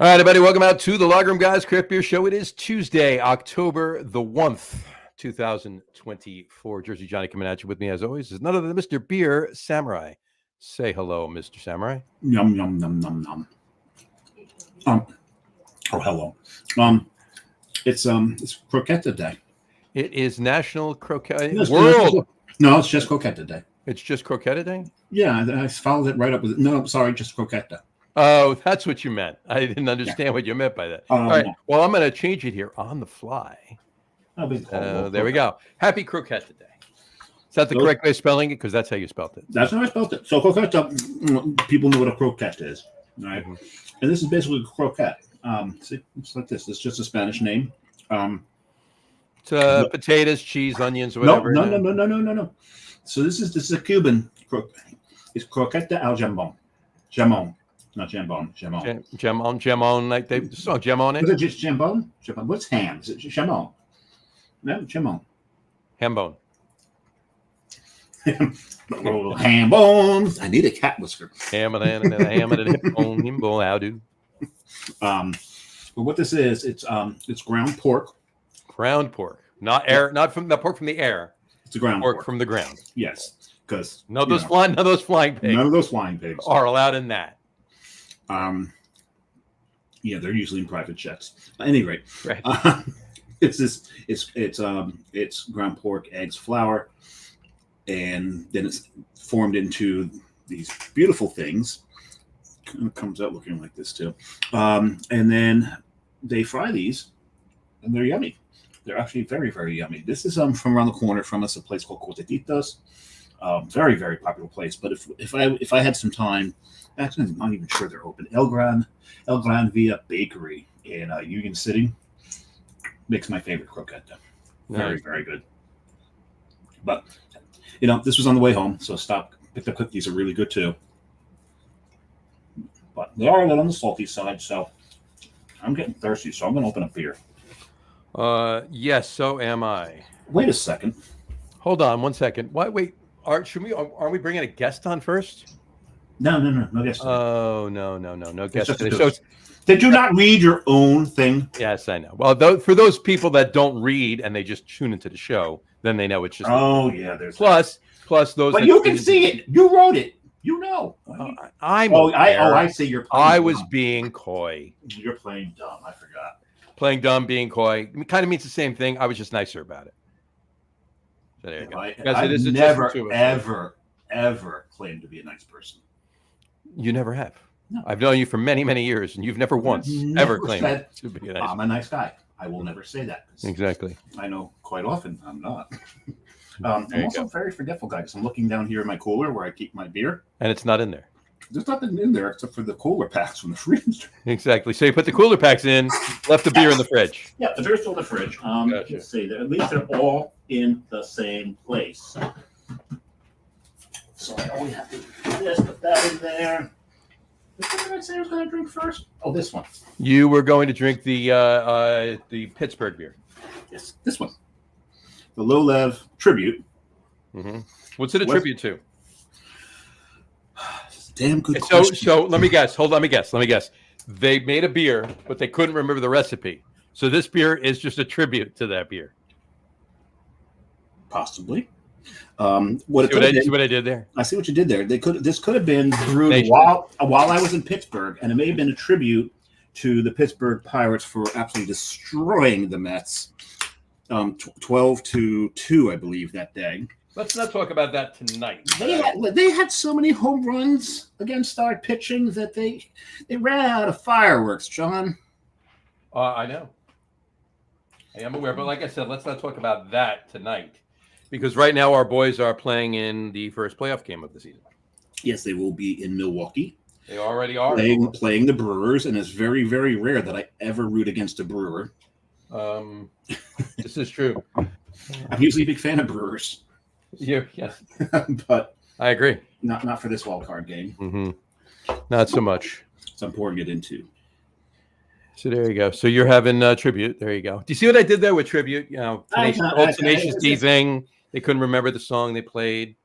All right, everybody, welcome out to the Log Room Guys Craft Beer Show. It is Tuesday, October the 1st, 2024. Jersey Johnny coming at you with me, as always, is none other than Mr. Beer Samurai. Say hello, Mr. Samurai. Yum, yum, yum, yum, yum. Hello. It's Croqueta Day. It is National Croqueta World. No, it's just Croqueta Day. It's just Croqueta Day? Yeah, I followed it right up with it. No, sorry, just Croqueta. Oh, that's what you meant. I didn't understand what you meant by that. All right. No. Well, I'm going to change it here on the fly. There we go. Happy Croqueta Day. Is that the correct way of spelling it? Because that's how you spelled it. That's how I spelled it. So Croqueta, people know what a croquette is, right? Mm-hmm. And this is basically a croquette. See, it's like this. It's just a Spanish name. It's potatoes, cheese, onions, whatever. No. So this is a Cuban croquette. It's croqueta al jamón. Jamón. Not jambon. Jamon. Like they saw jamon in. Is it just jambon? What's ham? Is it jamon? No, jamon. Ham bone. Ham bones. I need a cat whisker. Ham and a ham and a bone. How do? But what this is, it's ground pork. Ground pork, not air, not from the pork from the air. It's a ground pork from the ground. Yes, because none of those flying pigs. None of those flying pigs are allowed in that. Yeah, they're usually in private jets. At any rate, right. It's ground pork, eggs, flour, and then it's formed into these beautiful things. Kind of comes out looking like this too, and then they fry these, and they're yummy. They're actually very, very yummy. This is from around the corner from us, a place called Cortetitas. Very, very popular place. But if I had some time. Actually, I'm not even sure they're open. El Gran Via Bakery in Union City makes my favorite croqueta. Very, nice. Very good. But, this was on the way home, so pick the cookies are really good too. But they are a little on the salty side, so I'm getting thirsty, so I'm going to open a beer. Yes, so am I. Wait a second. Hold on 1 second. Wait, aren't we bringing a guest on first? No guest. Oh, no guest today. So did you not read your own thing? Yes, I know. Well, for those people that don't read and they just tune into the show, then they know it's just. Oh yeah, there's plus those. But you can see it. You wrote it. You know. I see. You're. I was being coy. You're playing dumb. I forgot. Playing dumb, being coy, it kind of means the same thing. I was just nicer about it. So there you go. I've never, ever claimed to be a nice person. You never have. No. I've known you for many, many years, and you've never once ever claimed to be a nice. I'm a nice guy. I will never say that. Exactly. I know quite often I'm not. I'm also a very forgetful guy because I'm looking down here in my cooler where I keep my beer. And it's not in there. There's nothing in there except for the cooler packs from the freezer. Exactly. So you put the cooler packs in, left the beer in the fridge. Yeah, the beer's still in the fridge. Gotcha. Let's see. At least they're all in the same place. So I only have to do this, put that in there. Which one did I say I was going to drink first? Oh, this one. You were going to drink the Pittsburgh beer. Yes, this one. The Low Lev Tribute. Mm-hmm. What's it a tribute to? Damn good question. So let me guess. Let me guess. They made a beer, but they couldn't remember the recipe. So this beer is just a tribute to that beer. Possibly. See what I did there? I see what you did there. This could have been brewed while I was in Pittsburgh, and it may have been a tribute to the Pittsburgh Pirates for absolutely destroying the Mets, 12-2, I believe, that day. Let's not talk about that tonight. They had so many home runs against our pitching that they ran out of fireworks, John. I know. I am aware, but like I said, let's not talk about that tonight. Because right now our boys are playing in the first playoff game of the season. Yes, they will be in Milwaukee. They already are. Playing the Brewers, and it's very, very rare that I ever root against a Brewer. This is true. I'm usually a big fan of Brewers. Yes. But I agree. Not for this wild card game. Mm-hmm. Not so much. So I'm pouring it into. So there you go. So you're having tribute. There you go. Do you see what I did there with tribute? Tenacious D thing. They couldn't remember the song they played.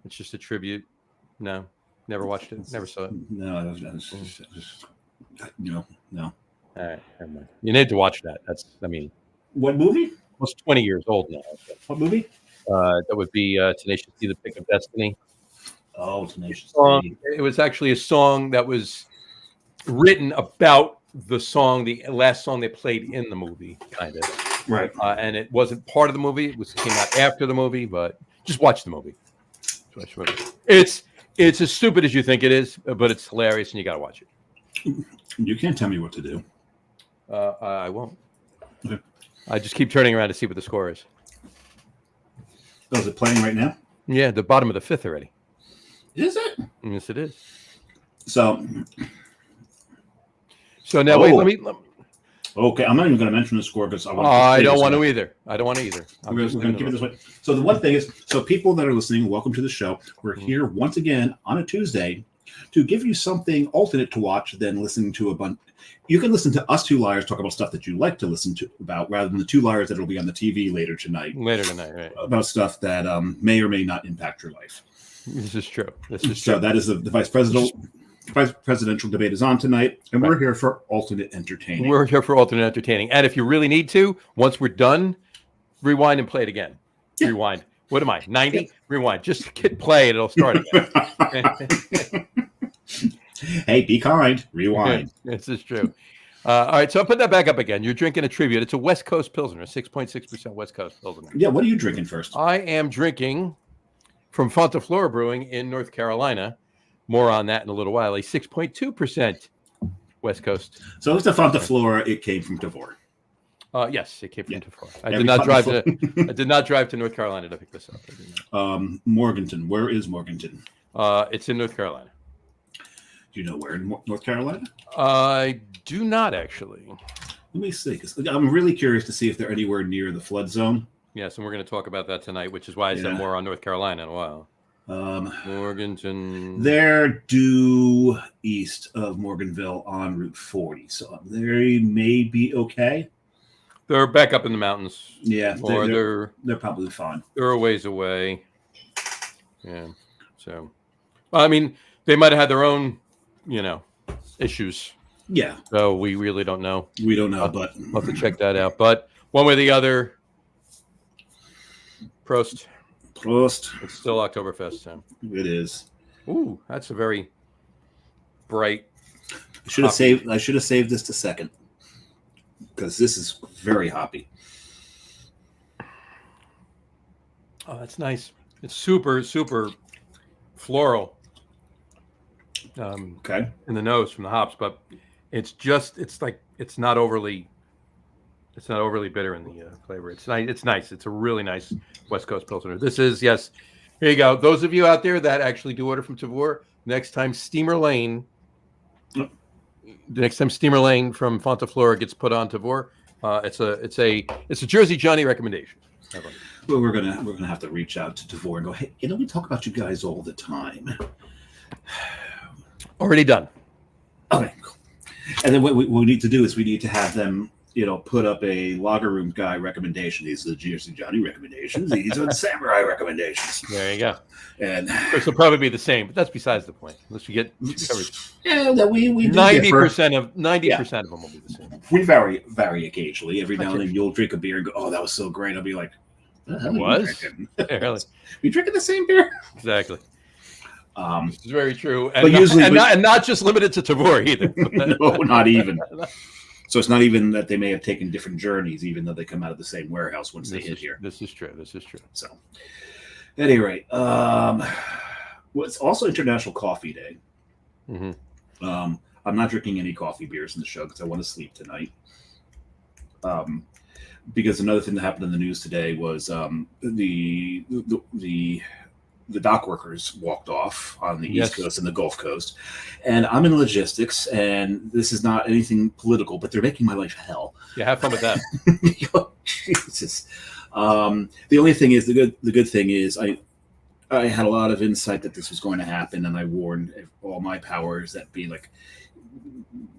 It's just a tribute. No, never watched it. Never saw it. No, I was just No. All right, never mind. You need to watch that. What movie? Almost 20 years old now. What movie? That would be Tenacious D, The Pick of Destiny. Oh, Tenacious D. It was actually a song that was written about the last song they played in the movie, kind of. Right. And it wasn't part of the movie. It came out after the movie, but just watch the movie. It's as stupid as you think it is, but it's hilarious, and you got to watch it. You can't tell me what to do. I won't. Okay. I just keep turning around to see what the score is. Oh, is it playing right now? Yeah, the bottom of the fifth already. Is it? Yes, it is. So now wait. Let me. Okay, I'm not even going to mention the score because I don't want to either. I don't want to either. We're going to keep it this way. So the one thing is, so people that are listening, welcome to the show. We're here once again on a Tuesday to give you something alternate to watch than listening to a bunch. You can listen to us two liars talk about stuff that you like to listen to about, rather than the two liars that will be on the TV later tonight. Right. About stuff that may or may not impact your life. This is true. So that is the vice presidential debate is on tonight, and we're here for alternate entertaining. We're here for alternate entertaining, and if you really need to, once we're done, rewind and play it again. Yeah. Rewind. What am I? 90? Yeah. Rewind. Just hit play, and it'll start again. Hey, be kind. Rewind. This is true. All right, so I'll put that back up again. You're drinking a tribute. It's a West Coast Pilsner, 6.6% West Coast Pilsner. Yeah, what are you drinking first? I am drinking from Fontaflora Brewing in North Carolina. More on that in a little while. A 6.2% West Coast. So it's a Fontaflora. It came from Tavour. Yes, it came from Tavour. I did not drive to North Carolina to pick this up. Morganton. Where is Morganton? It's in North Carolina. Do you know where in North Carolina? I do not, actually. Let me see. I'm really curious to see if they're anywhere near the flood zone. Yes, and we're going to talk about that tonight, which is why I said more on North Carolina in a while. Morganton. They're due east of Morganville on Route 40, so they may be okay. They're back up in the mountains. Yeah, they're probably fine. They're a ways away. Yeah, so I mean, they might have had their own, issues. Yeah. So we really don't know. We don't know, but I'll have to check that out. But one way or the other, Prost. It's still Oktoberfest time. It is. Ooh, that's a very bright. I should have saved this to second because this is very hoppy. Oh, that's nice. It's super, super floral. Okay. In the nose from the hops, but it's not overly bitter in the flavor. It's nice. It's a really nice West Coast Pilsner. This is, yes. Here you go. Those of you out there that actually do order from Tavour, next time Steamer Lane from Fontaflora gets put on Tavour, it's a Jersey Johnny recommendation. Well, we're gonna have to reach out to Tavour and go, hey, we talk about you guys all the time. Already done. Okay, cool. And then what we need to do is we need to have them, put up a lager room guy recommendation. These are the Jersey Johnny recommendations. These are the Samurai recommendations. There you go. And this will probably be the same, but that's besides the point. Unless you get covered. Yeah, that we 90% of them will be the same. We vary occasionally. Every now and then you'll drink a beer and go, "Oh, that was so great." I'll be like, "What the hell are you drinking? Really? You drinking the same beer?" Exactly. This is very true, and but usually not just limited to Tavour either. No, not even. So it's not even that they may have taken different journeys, even though they come out of the same warehouse once they hit here. This is true. So, at any rate, it's also International Coffee Day. Mm-hmm. I'm not drinking any coffee beers in the show because I want to sleep tonight. Because another thing that happened in the news today was the dock workers walked off on the East Coast and the Gulf Coast. And I'm in logistics, and this is not anything political, but they're making my life hell. Yeah, have fun with that. Jesus. The only thing is, the good thing is I had a lot of insight that this was going to happen, and I warned all my powers that be like,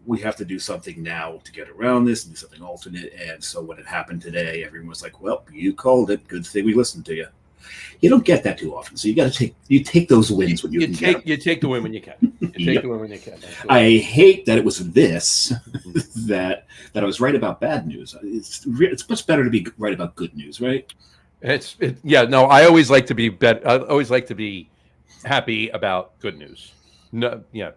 we have to do something now to get around this and do something alternate. And so when it happened today, everyone was like, well, you called it. Good thing we listened to you. You don't get that too often, so you got to take those wins when you can get them. You take the win when you can. You take the win when you can. I hate that it was this that I was right about bad news. It's much better to be right about good news, right? No, I always like to be I always like to be happy about good news. No, yeah.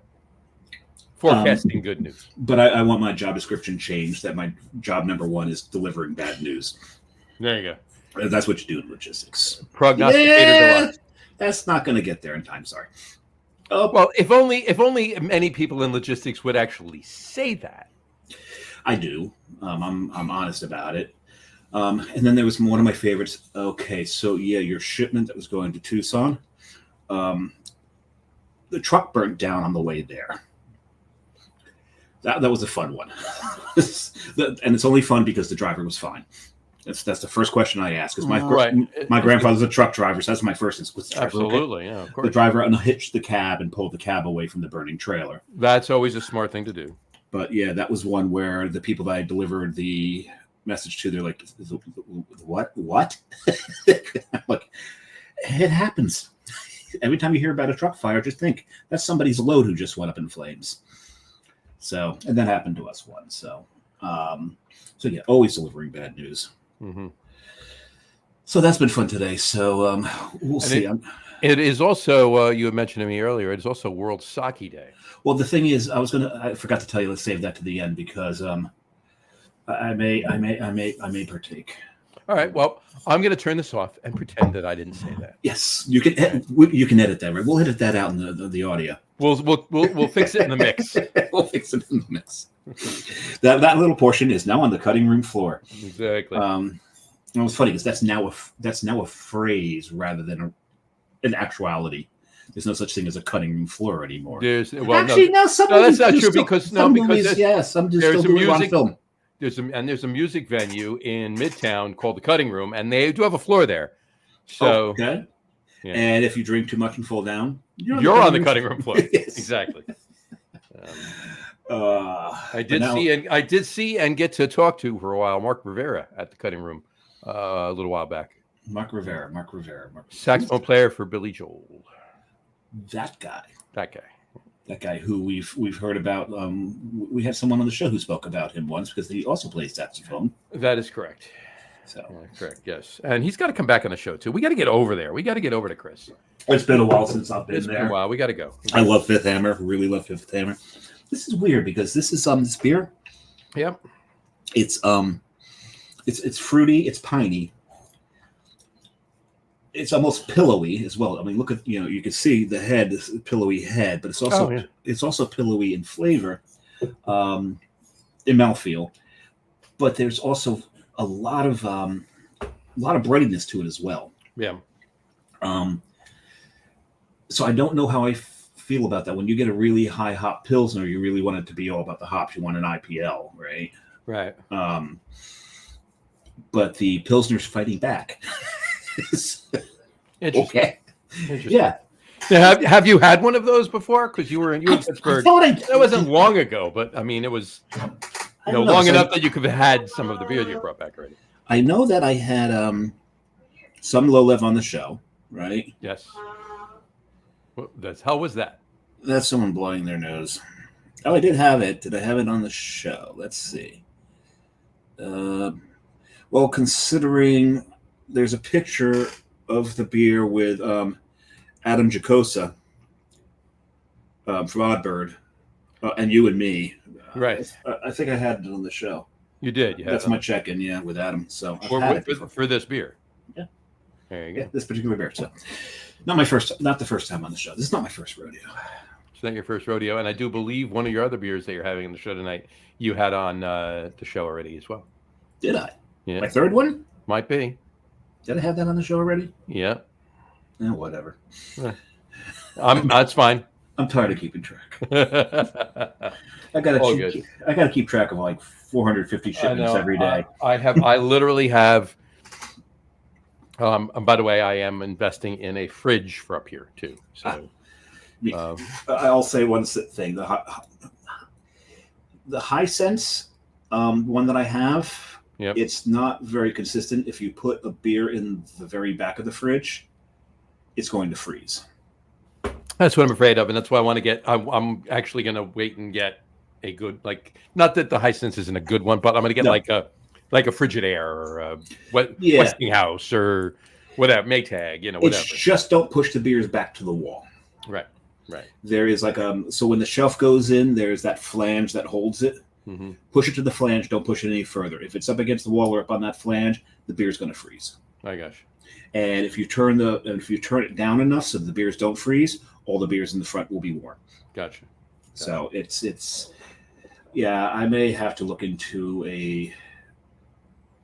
Forecasting good news. But I want my job description changed. That my job number 1 is delivering bad news. There you go. That's what you do in logistics. Prognosticator deluxe. That's not going to get there in time. Sorry. Well, if only many people in logistics would actually say that. I do. I'm honest about it. And then there was one of my favorites. Okay, so yeah, your shipment that was going to Tucson, the truck burnt down on the way there. That was a fun one, and it's only fun because the driver was fine. That's the first question I ask. Because my grandfather's a truck driver, so that's my first instinct. Absolutely, yeah, of course. The driver unhitched the cab and pulled the cab away from the burning trailer. That's always a smart thing to do. But yeah, that was one where the people that I delivered the message to, they're like, "What? Like, it happens. Every time you hear about a truck fire, just think that's somebody's load who just went up in flames." So, and that happened to us once. So yeah, always delivering bad news. Mm-hmm. So that's been fun today. So we'll see. It is also, you had mentioned to me earlier, it is also World Sake Day. Well, the thing is, I forgot to tell you, let's save that to the end because I may partake. All right. Well, I'm going to turn this off and pretend that I didn't say that. Yes, you can edit that, right? We'll edit that out in the audio. We'll fix it in the mix. We'll fix it in the mix. That little portion is now on the cutting room floor. Exactly. It was funny because that's now a phrase rather than an actuality. There's no such thing as a cutting room floor anymore. That's not true because some do it on film. There's a music venue in Midtown called the Cutting Room, and they do have a floor there. So, okay. Yeah. And if you drink too much and fall down, you're on the cutting room floor. Yes. Exactly. I did see and get to talk to for a while Mark Rivera at the Cutting Room a little while back. Mark Rivera. Saxophone player for Billy Joel. That guy. That guy who we've heard about. We had someone on the show who spoke about him once because he also plays saxophone. That is correct. So correct, yes. And he's got to come back on the show too. We got to get over there. We got to get over to Chris. It's been a while since I've been there. It's been a while. We got to go. I love Fifth Hammer. Really love Fifth Hammer. This is weird because this is this beer. Yep. It's fruity. It's piney. It's almost pillowy as well. I mean, look at you can see the head, this pillowy head, but it's also pillowy in flavor, in mouthfeel. But there's also a lot of breadiness to it as well. Yeah. So I don't know how I feel about that. When you get a really high hop Pilsner, you really want it to be all about the hops. You want an IPL, right? Right. But the Pilsner's fighting back. Okay. Yeah. Now, have you had one of those before? Because you were in Pittsburgh. That wasn't long ago, but I mean, it was long enough that you could have had some of the beer you brought back already. I know that I had some low lev on the show, right? Yes. How was that? That's someone blowing their nose. Oh, I did have it. Did I have it on the show? Let's see. Well, considering there's a picture of the beer with Adam Jacosa from Oddbird and you and me. Right. I think I had it on the show. You did. That's my check-in, with Adam. So for this beer. Yeah. There you go. Yeah, this particular beer. So not the first time on the show. This is not my first rodeo. It's not your first rodeo, and I do believe one of your other beers that you're having on the show tonight, you had on the show already as well. Did I? Yeah. My third one? Might be. Did I have that on the show already? Yeah. Whatever. That's fine. I'm tired of keeping track. I gotta keep track of like 450 shipments every day. I literally have. By the way, I am investing in a fridge for up here too. So, I'll say one thing: the high sense one that I have. Yep. It's not very consistent. If you put a beer in the very back of the fridge, it's going to freeze. That's what I'm afraid of, and that's why I want to get. I'm actually going to wait and get a good, like, not that the Hisense isn't a good one, but I'm going to get No. like a Frigidaire or a Yeah. Westinghouse or whatever, Maytag, whatever. It's just don't push the beers back to the wall. Right. There is like so when the shelf goes in, there's that flange that holds it. Mm-hmm. Push it to the flange. Don't push it any further. If it's up against the wall or up on that flange, the beer's going to freeze. My gosh. And if you turn it down enough so the beers don't freeze, all the beers in the front will be warm. Gotcha. So it's yeah, I may have to look into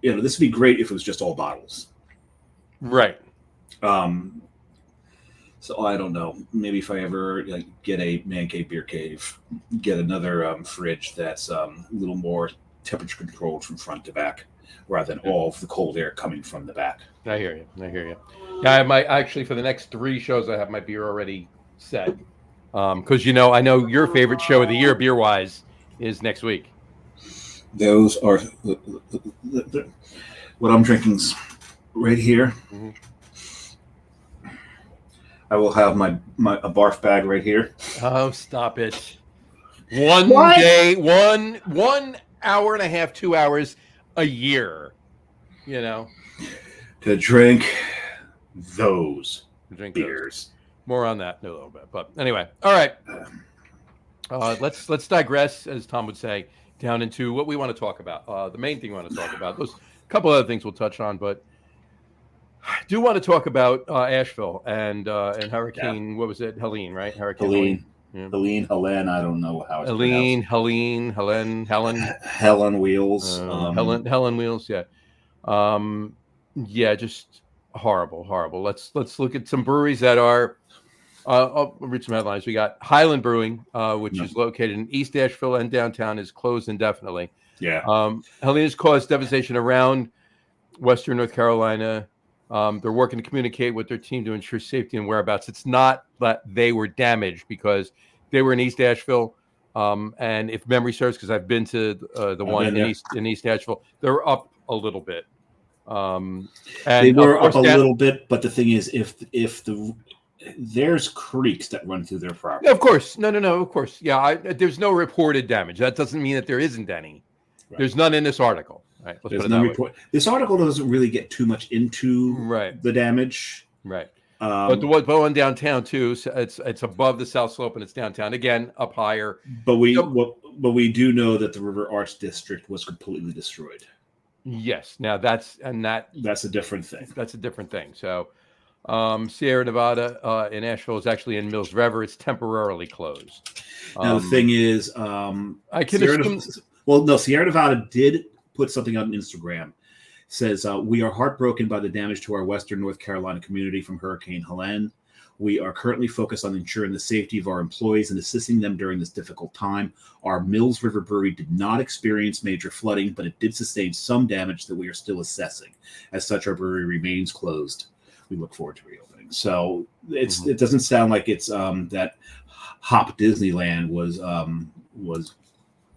this would be great if it was just all bottles. Right. So I don't know. Maybe if I ever get a Man Cave Beer Cave, get another fridge that's a little more temperature controlled from front to back, rather than all of the cold air coming from the back. I hear you. Yeah, I might actually, for the next 3 shows, I have my beer already set. Because I know your favorite show of the year, beer wise, is next week. Those are what I'm drinking's right here. Mm-hmm. I will have a barf bag right here. Oh, stop it! One day, 1 hour and a half, 2 hours a year. To drink those beers. More on that in a little bit, but anyway, all right. Let's digress, as Tom would say, down into what we want to talk about. The main thing we want to talk about. There's a couple other things we'll touch on, but I do want to talk about Asheville and Hurricane. Yeah. What was it? Helene, right? Hurricane Helene. I don't know how it's pronounced. Helen Wheels. Helen Wheels. Yeah. Yeah. Just horrible. Let's look at some breweries that are. I'll read some headlines. We got Highland Brewing, which is located in East Asheville and downtown, is closed indefinitely. Yeah. Helene has caused devastation around Western North Carolina. They're working to communicate with their team to ensure safety and whereabouts. It's not that they were damaged because they were in East Asheville. And if memory serves, because I've been to the one in East Asheville, they're up a little bit. And they were up a little bit, but the thing is, if there's creeks that run through their property. Of course. No, of course. Yeah, there's no reported damage. That doesn't mean that there isn't any. Right. There's none in this article. Right, there's no report. This article doesn't really get too much into the damage. Right. But the one downtown too, so it's above the South Slope and it's downtown again, up higher. But we do know that the River Arts District was completely destroyed. Yes. Now that's a different thing. That's a different thing. So Sierra Nevada in Asheville is actually in Mills River. It's temporarily closed. Now the thing is, Sierra Nevada did put something on Instagram. Says, we are heartbroken by the damage to our Western North Carolina community from Hurricane Helene. We are currently focused on ensuring the safety of our employees and assisting them during this difficult time. Our Mills River Brewery did not experience major flooding, but it did sustain some damage that we are still assessing. As such, our brewery remains closed. We look forward to reopening. So it doesn't sound like it's that Hop Disneyland was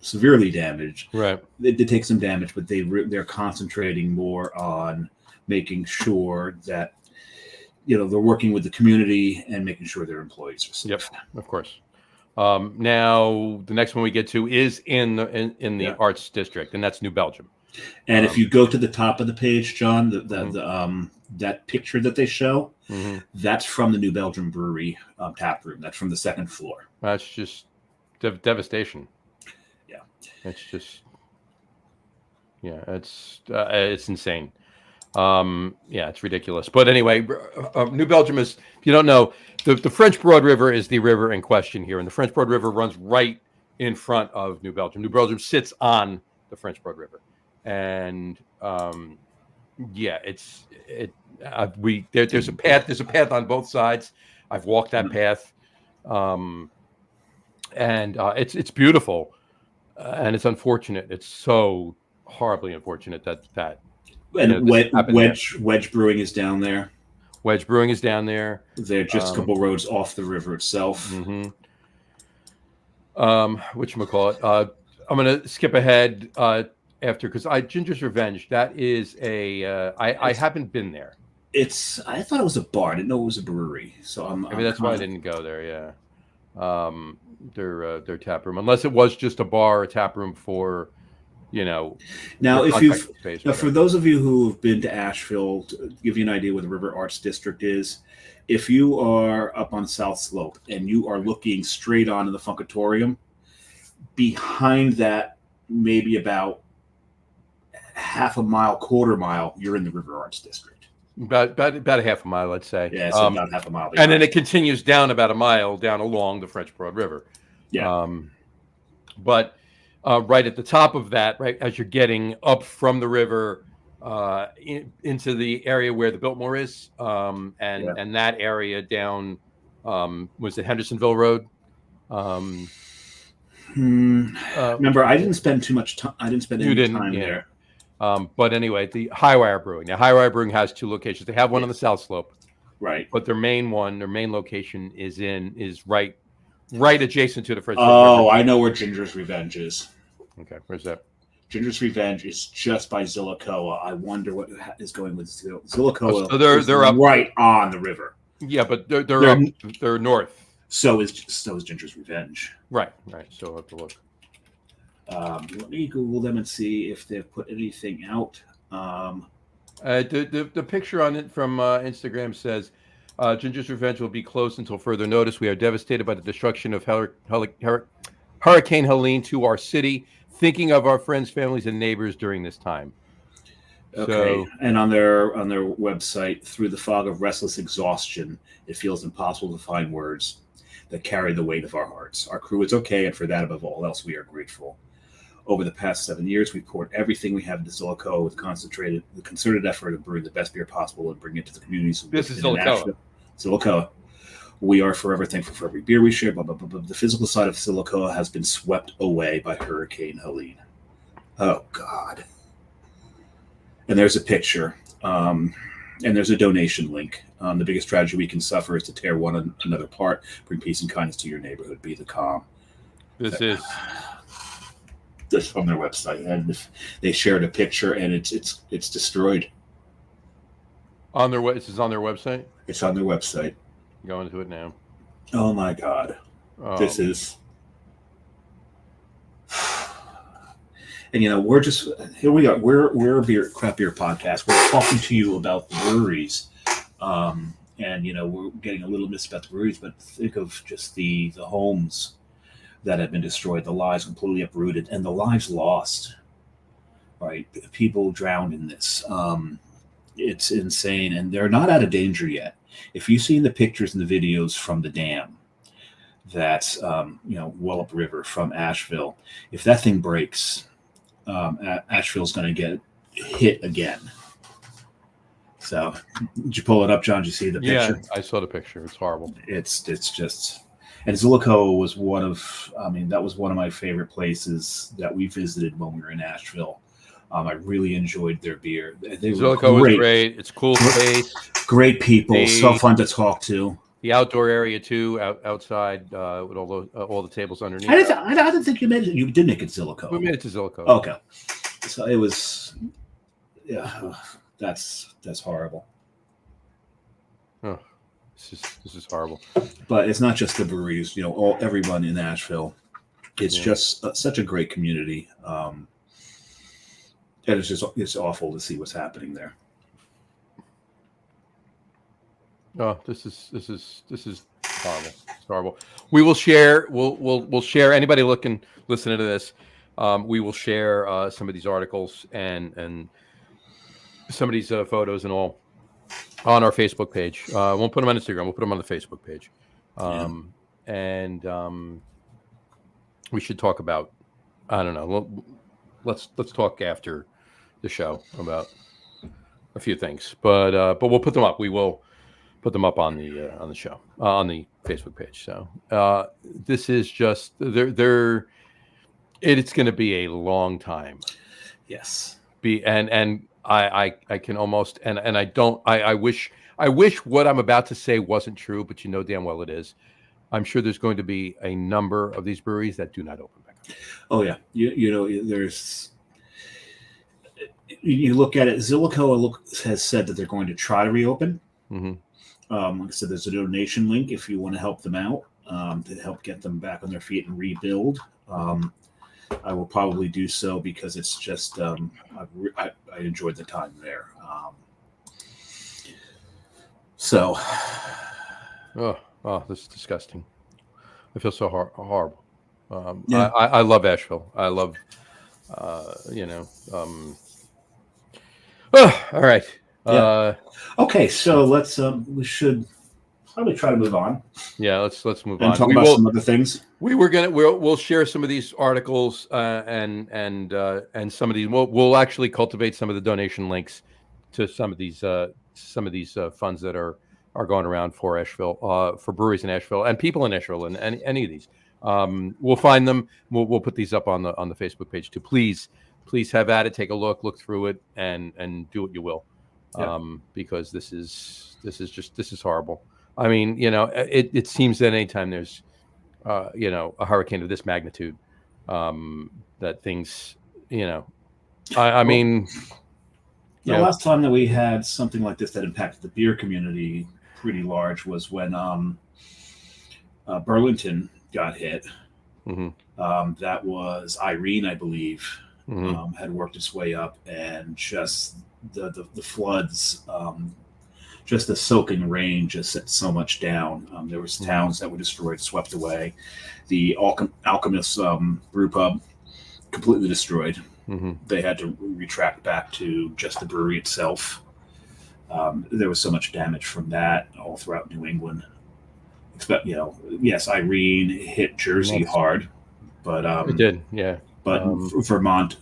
severely damaged. Right. They did take some damage, but they're concentrating more on making sure that they're working with the community and making sure their employees are safe. Yep, of course. Now the next one we get to is in the Arts District, and that's New Belgium. And if you go to the top of the page, John, that picture that they show, that's from the New Belgium Brewery tap room. That's from the second floor. That's just devastation. It's just, it's insane. It's ridiculous. But anyway, New Belgium is, if you don't know, the French Broad River is the river in question here. And the French Broad River runs right in front of New Belgium. New Belgium sits on the French Broad River. And there's a path. There's a path on both sides. I've walked that path. And it's beautiful. And it's unfortunate. It's so horribly unfortunate that and Wedge Brewing is down there. Wedge Brewing is down there. They're just a couple roads off the river itself. Whatchamacallit? I'm going to skip ahead. after, because Ginger's Revenge, that is I haven't been there. I thought it was a bar. I didn't know it was a brewery. So Maybe that's why I didn't go there. Yeah. Their tap room, unless it was just a bar, a tap room for, Now, space, for those of you who have been to Asheville, to give you an idea where the River Arts District is, if you are up on South Slope and you are looking straight on to the Funkatorium, behind that, maybe about half a mile, quarter mile, you're in the River Arts District. About a half a mile, let's say. Yeah, so about half a mile. Behind. And then it continues down about a mile down along the French Broad River. Yeah. But right at the top of that, right as you're getting up from the river into the area where the Biltmore is, and that area down, was it Hendersonville Road? Remember, I didn't spend too much time. I didn't spend any time there. But anyway, the Highwire Brewing. Now, Highwire Brewing has two locations. They have one on the South Slope, right? But their main location is right adjacent to the French. Oh, I know where Ginger's Revenge is. Okay, where's that? Ginger's Revenge is just by Zillicoa. I wonder what is going with Zillicoa. So they're up right on the river. Yeah, but they're north. So is Ginger's Revenge. Right. So I'll have to look. Let me Google them and see if they've put anything out. The picture on it from Instagram says, Ginger's Revenge will be closed until further notice. We are devastated by the destruction of Hurricane Helene to our city. Thinking of our friends, families, and neighbors during this time. Okay. And on their website, through the fog of restless exhaustion, it feels impossible to find words that carry the weight of our hearts. Our crew is okay, and for that above all else, we are grateful. Over the past 7 years, we poured everything we have into Zillicoa with the concerted effort of brewing the best beer possible and bringing it to the communities. This is Zillicoa. Zillicoa. We are forever thankful for every beer we share. Blah, blah, blah, blah. The physical side of Zillicoa has been swept away by Hurricane Helene. Oh, God. And there's a picture. And there's a donation link. The biggest tragedy we can suffer is to tear one another apart. Bring peace and kindness to your neighborhood. Be the calm. This is from their website, and they shared a picture, and it's destroyed. This is on their website. It's on their website. Going to it now. Oh my God, this is. And we're just here. We are. We're a craft beer podcast. We're talking to you about the breweries, and we're getting a little bit about the breweries. But think of just the homes that have been destroyed, the lives completely uprooted, and the lives lost. Right, people drowned in this. It's insane, and they're not out of danger yet. If you've seen the pictures and the videos from the dam, that's well upriver from Asheville, if that thing breaks, Asheville's going to get hit again. So, did you pull it up, John? Did you see the picture? Yeah, I saw the picture. It's horrible. It's just, and Zillicoa was that was one of my favorite places that we visited when we were in Asheville. I really enjoyed their beer. Zillicoa was great. It's cool space. Great people. So fun to talk to. The outdoor area too, outside with all the tables underneath. I didn't think you made it. You did make it Zillicoa. We made it to Zillicoa. Okay, so it was. Yeah, that's horrible. Oh, this is horrible. But it's not just the breweries. Everyone in Asheville. It's just such a great community. And it's awful to see what's happening there. Oh, this is horrible. It's horrible. We will share. We'll share. Anybody listening to this, we will share some of these articles and some of these photos and all on our Facebook page. Won't put them on Instagram. We'll put them on the Facebook page. And we should talk about. I don't know. Let's talk after the show about a few things, but we'll put them up. We will put them up on the show on the Facebook page. So this is just it's going to be a long time. Yes. And I can almost and I don't I wish what I'm about to say wasn't true, but damn well it is. I'm sure there's going to be a number of these breweries that do not open back up. Oh yeah, there's you look at it. Zillico has said that they're going to try to reopen. Mm-hmm. Like I said, there's a donation link if you want to help them out, to help get them back on their feet and rebuild. I will probably do so because it's just I enjoyed the time there. Oh, this is disgusting. I feel so horrible. Yeah. I love Asheville. I love, all right. Yeah. Okay, so let's we should probably try to move on. Yeah, let's move and on. talk about some other things. We'll share some of these articles and some of these. We'll actually cultivate some of the donation links to some of these funds that are going around for Asheville, for breweries in Asheville and people in Asheville, and any of these. We'll find them. We'll put these up on the Facebook page too. Please have at it. Take a look through it, and do what you will, because this is horrible. I mean, it seems that anytime there's a hurricane of this magnitude, that things, I mean, the last time that we had something like this that impacted the beer community pretty large was when Burlington got hit. Mm-hmm. That was Irene, I believe, mm-hmm. Had worked its way up, and just the floods, just the soaking rain just set so much down. There was towns that were destroyed, swept away. The Alchemist brew pub completely destroyed. Mm-hmm. They had to retract back to just the brewery itself. There was so much damage from that all throughout New England. Yes, Irene hit Jersey hard, but it did, yeah. But Vermont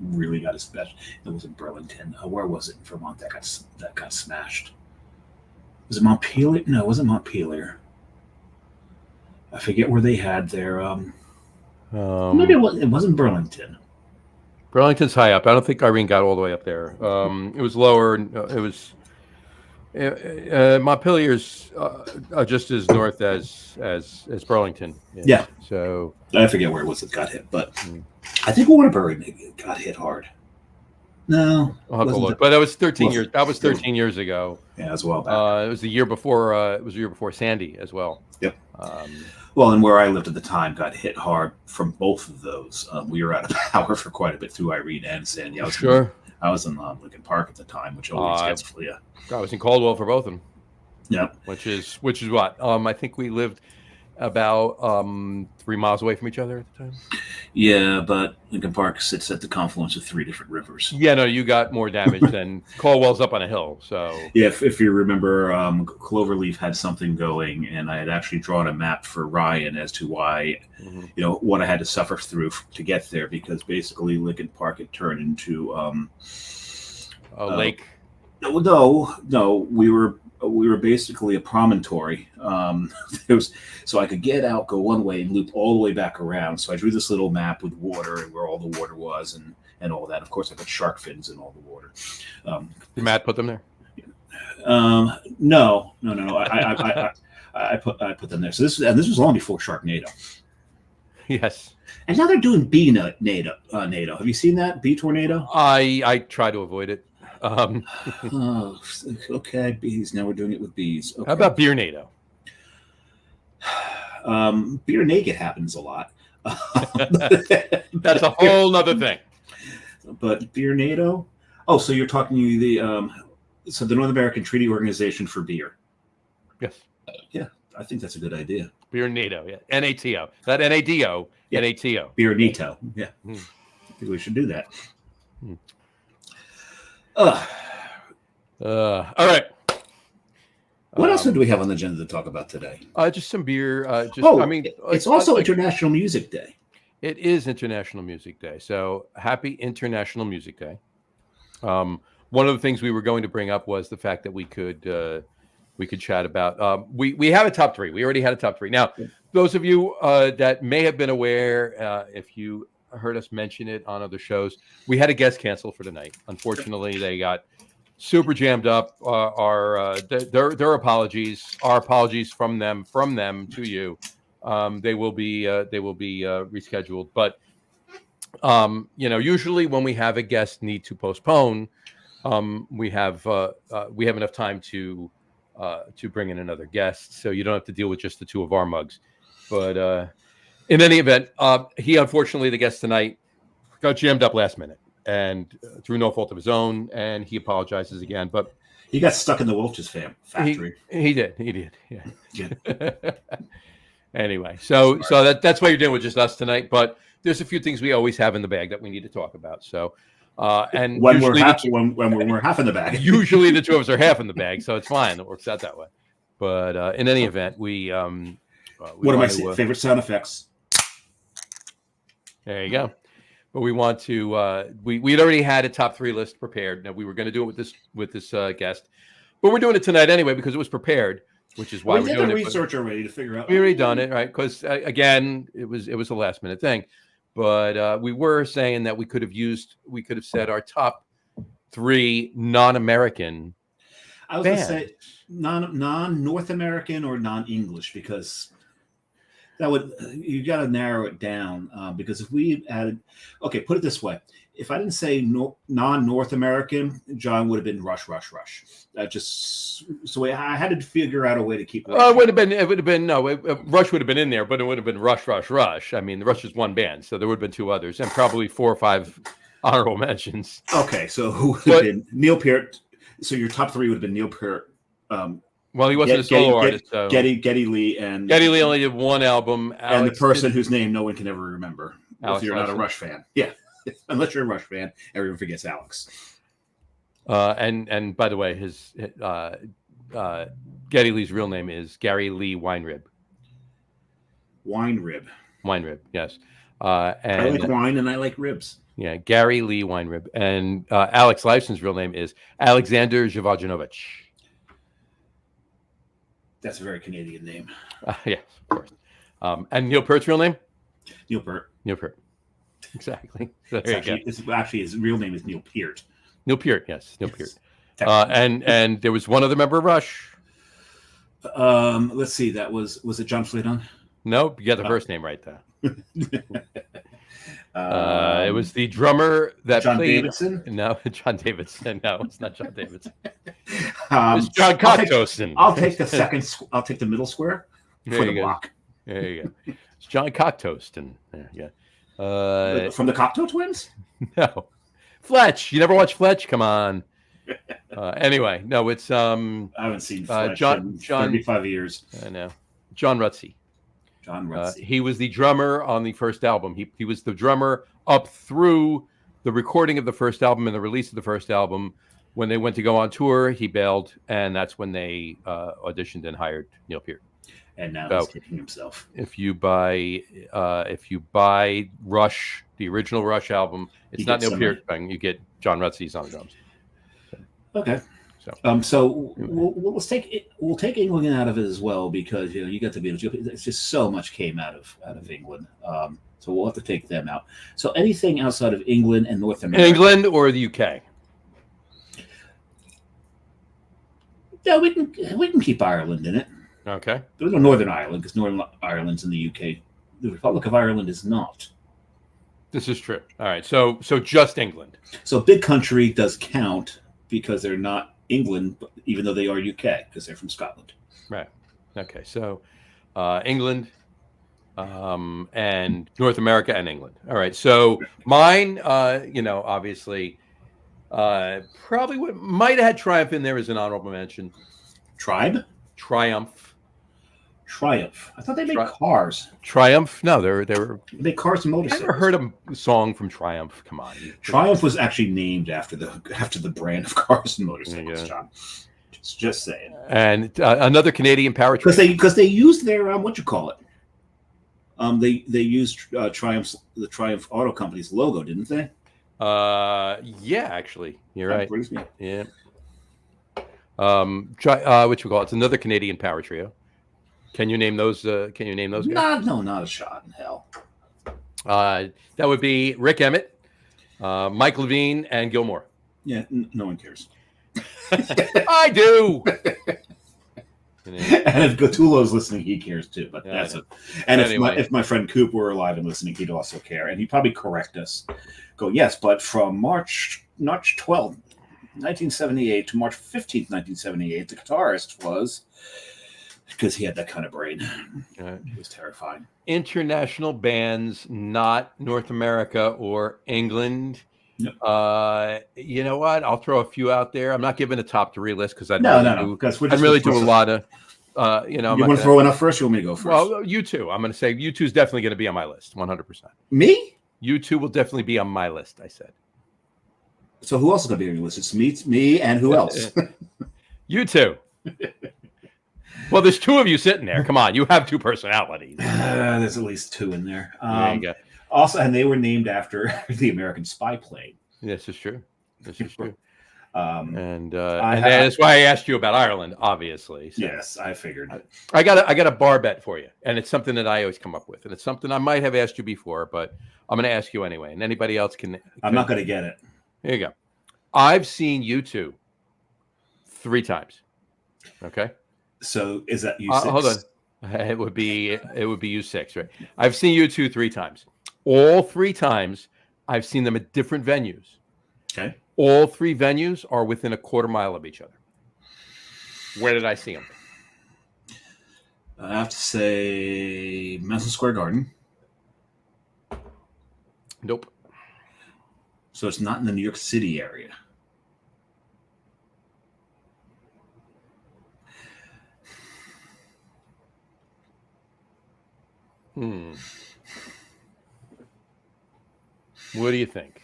really got especially. It was in Burlington. Where was it in Vermont that got smashed? Was it Montpelier? No, it wasn't Montpelier. I forget where they had their. Maybe it wasn't Burlington. Burlington's high up. I don't think Irene got all the way up there. It was lower. It was Montpelier's just as north as Burlington. Yeah. So I forget where it was that got hit, but I think Waterbury maybe got hit hard. No, I'll have to look. But that was 13 years. That was 13 years ago. Yeah, as well. Back. It was the year before. It was the year before Sandy as well. Yep. Well, and where I lived at the time got hit hard from both of those. We were out of power for quite a bit through Irene and Sandy. I was in Lincoln Park at the time, which always gets for you. I was in Caldwell for both of them. Yeah. Which is what? I think we lived about 3 miles away from each other at the time. Yeah, but Lincoln Park sits at the confluence of 3 different rivers. Yeah, no, you got more damage than Caldwell's up on a hill. So yeah, if you remember, Cloverleaf had something going, and I had actually drawn a map for Ryan as to why, what I had to suffer through to get there, because basically Lincoln Park had turned into a lake. No, we were basically a promontory. So I could get out, go one way, and loop all the way back around. So I drew this little map with water and where all the water was and all that. Of course, I put shark fins in all the water. Did Matt put them there? No. I put them there. So this was long before Sharknado. Yes. And now they're doing bee NATO. Have you seen that bee tornado? I try to avoid it. Okay, bees. Now we're doing it with bees. Okay. How about beer NATO? Beer naked happens a lot. That's a whole nother thing. But beer NATO? Oh, so you're talking the North American Treaty Organization for Beer. Yes. Yeah, I think that's a good idea. Beer NATO, yeah. NATO. Not NADO, yeah. NATO. Beer NATO. Yeah. I think we should do that. All right. What else do we have on the agenda to talk about today? Just some beer. It's also International Music Day. It is International Music Day. So happy International Music Day. One of the things we were going to bring up was the fact that we could chat about. We have a top 3. We already had a top 3. Now, those of you that may have been aware, if you heard us mention it on other shows, we had a guest cancel for tonight. Unfortunately, they got super jammed up. Their apologies. Our apologies from them to you. They will be rescheduled. But Usually when we have a guest need to postpone, we have enough time to bring in another guest, so you don't have to deal with just the two of our mugs. But in any event, he unfortunately, the guest tonight, got jammed up last minute and through no fault of his own, and he apologizes again. But he got stuck in the Welch's factory. He did. Yeah. Yeah. Anyway, so that's why you're dealing with just us tonight. But there's a few things we always have in the bag that we need to talk about. So, and when usually when we're half in the bag, usually the two of us are half in the bag, so it's fine. It works out that way. But in any event, we what am I saying? Favorite sound effects. There you go. But we want to. We had already had a top 3 list prepared. Now we were going to do it with this guest, but we're doing it tonight anyway because it was prepared. Which is why we're doing the research already to figure out. We already done it, right? Because again, it was a last minute thing, but we were saying that we could have said our top 3 non-American. I was going to say non-North American or non-English because that would you got to narrow it down because if we added, put it this way. If I didn't say non-North American, John would have been Rush. So I had to figure out a way to keep. It would have been Rush would have been in there, but it would have been Rush. I mean, the Rush is one band, so there would have been 2 others, and probably 4 or 5 honorable mentions. Okay, so who would have been Neil Peart? So your top 3 would have been Neil Peart. Well, he wasn't a solo artist. So. Geddy Lee and Geddy Lee only did 1 album. And the person whose name no one can ever remember Alex if you're Lifeson. Not a Rush fan. Yeah. Unless you're a Rush fan, everyone forgets Alex. And by the way, his Geddy Lee's real name is Gary Lee Weinrib. Weinrib, yes. And I like wine and I like ribs. Yeah, Gary Lee Weinrib. And Alex Lifeson's real name is Alexander Zhivajinovich. That's a very Canadian name. Yes, of course. And Neil Peart's real name? Neil Peart. Exactly. So actually, his real name is Neil Peart. Neil Peart, yes. Neil Peart. And there was one other member of Rush. Let's see. That was it John Fleetwood? Nope, you got the first name right there. It was the drummer that John played. Davidson? No, John Davidson. No, it's not John Davidson. It's John Cocktoaston. I'll take the second. I'll take the middle square for the block. There you go. It's John Cocktoaston. There you go. From the Cocteau Twins? No, Fletch. You never watched Fletch? Come on. Anyway, no, it's I haven't seen Fletch in 35 years. I know. John Rutsey. He was the drummer on the first album. He was the drummer up through the recording of the first album and the release of the first album. When they went to go on tour, he bailed, and that's when they auditioned and hired Neil Peart. And now he's kicking himself. If you buy Rush, the original Rush album, it's not Neil Peart thing. You get John Rutsey's on the drums. Okay. So we'll take England out of it as well because you got to be able to. It's just so much came out of England. So we'll have to take them out. So anything outside of England and North America, England or the UK. Yeah, we can keep Ireland in it. Okay. There's no Northern Ireland because Northern Ireland's in the UK. The Republic of Ireland is not. This is true. All right. So just England. So big country does count because they're not England, even though they are UK because they're from Scotland. Right. Okay. So England and North America and England. All right. So mine, obviously, probably might have had Triumph in there as an honorable mention. Triumph. I thought they made cars. Triumph? No, they were. They make cars and motorcycles. I never heard a song from Triumph. Come on. Triumph was actually named after the brand of cars and motorcycles, John. Just saying. And another Canadian power because they used their what you call it. They used the Triumph Auto Company's logo, didn't they? Yeah, actually, you're right. Yeah. What you call it? It's another Canadian power trio. Can you name those? Guys? Not a shot in hell. That would be Rick Emmett, Mike Levine, and Gilmore. Yeah, no one cares. I do. And if Gattulo's listening, he cares too. But Yeah, that's I it. And Anyway. if my friend Coop were alive and listening, he'd also care, and he'd probably correct us. Go, yes, but from March 12th, 1978 to March 15th, 1978, the guitarist was, because he had that kind of brain. It was terrifying. International bands, not North America or England. Yep. You know what? I'll throw a few out there. I'm not giving a top 3 list because I'd No, really do a lot of. You know, you want to throw enough first? You want me to go first? Well, U2. I'm going to say U2 is definitely going to be on my list, 100%. Me? U2 will definitely be on my list. I said. So who else is going to be on your list? It's me, and who else? U2. Well, there's 2 of you sitting there. Come on, you have 2 personalities. There's at least 2 in there. There you go. Also, and they were named after the American spy plane. This is true. This is true. And that's why I asked you about Ireland, obviously. So. Yes, I figured. I got a bar bet for you, and it's something that I always come up with, and it's something I might have asked you before, but I'm going to ask you anyway, and anybody else can. I'm not going to get it. Here you go. I've seen U2 3 times. Okay. So is that U6? Hold on. It would be U6, right? I've seen U2 3 times. All 3 times, I've seen them at different venues. Okay. All 3 venues are within a quarter mile of each other. Where did I see them? I have to say Madison Square Garden. Nope. So it's not in the New York City area. What do you think?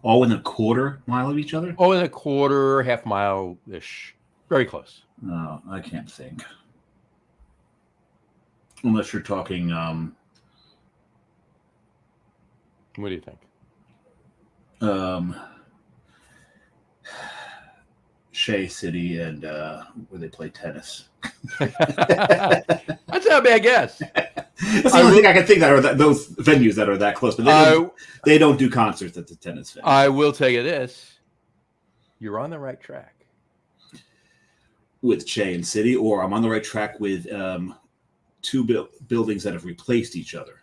All within a quarter mile of each other? Oh, in a quarter, half mile-ish. Very close. No, I can't think. Unless you're talking... What do you think? Shea City and where they play tennis. That's not a bad guess. That's the only thing I can think that are those venues that are that close, but they don't do concerts at the tennis venue. I will tell you this: you're on the right track with Shea and City, or I'm on the right track with 2 buildings that have replaced each other.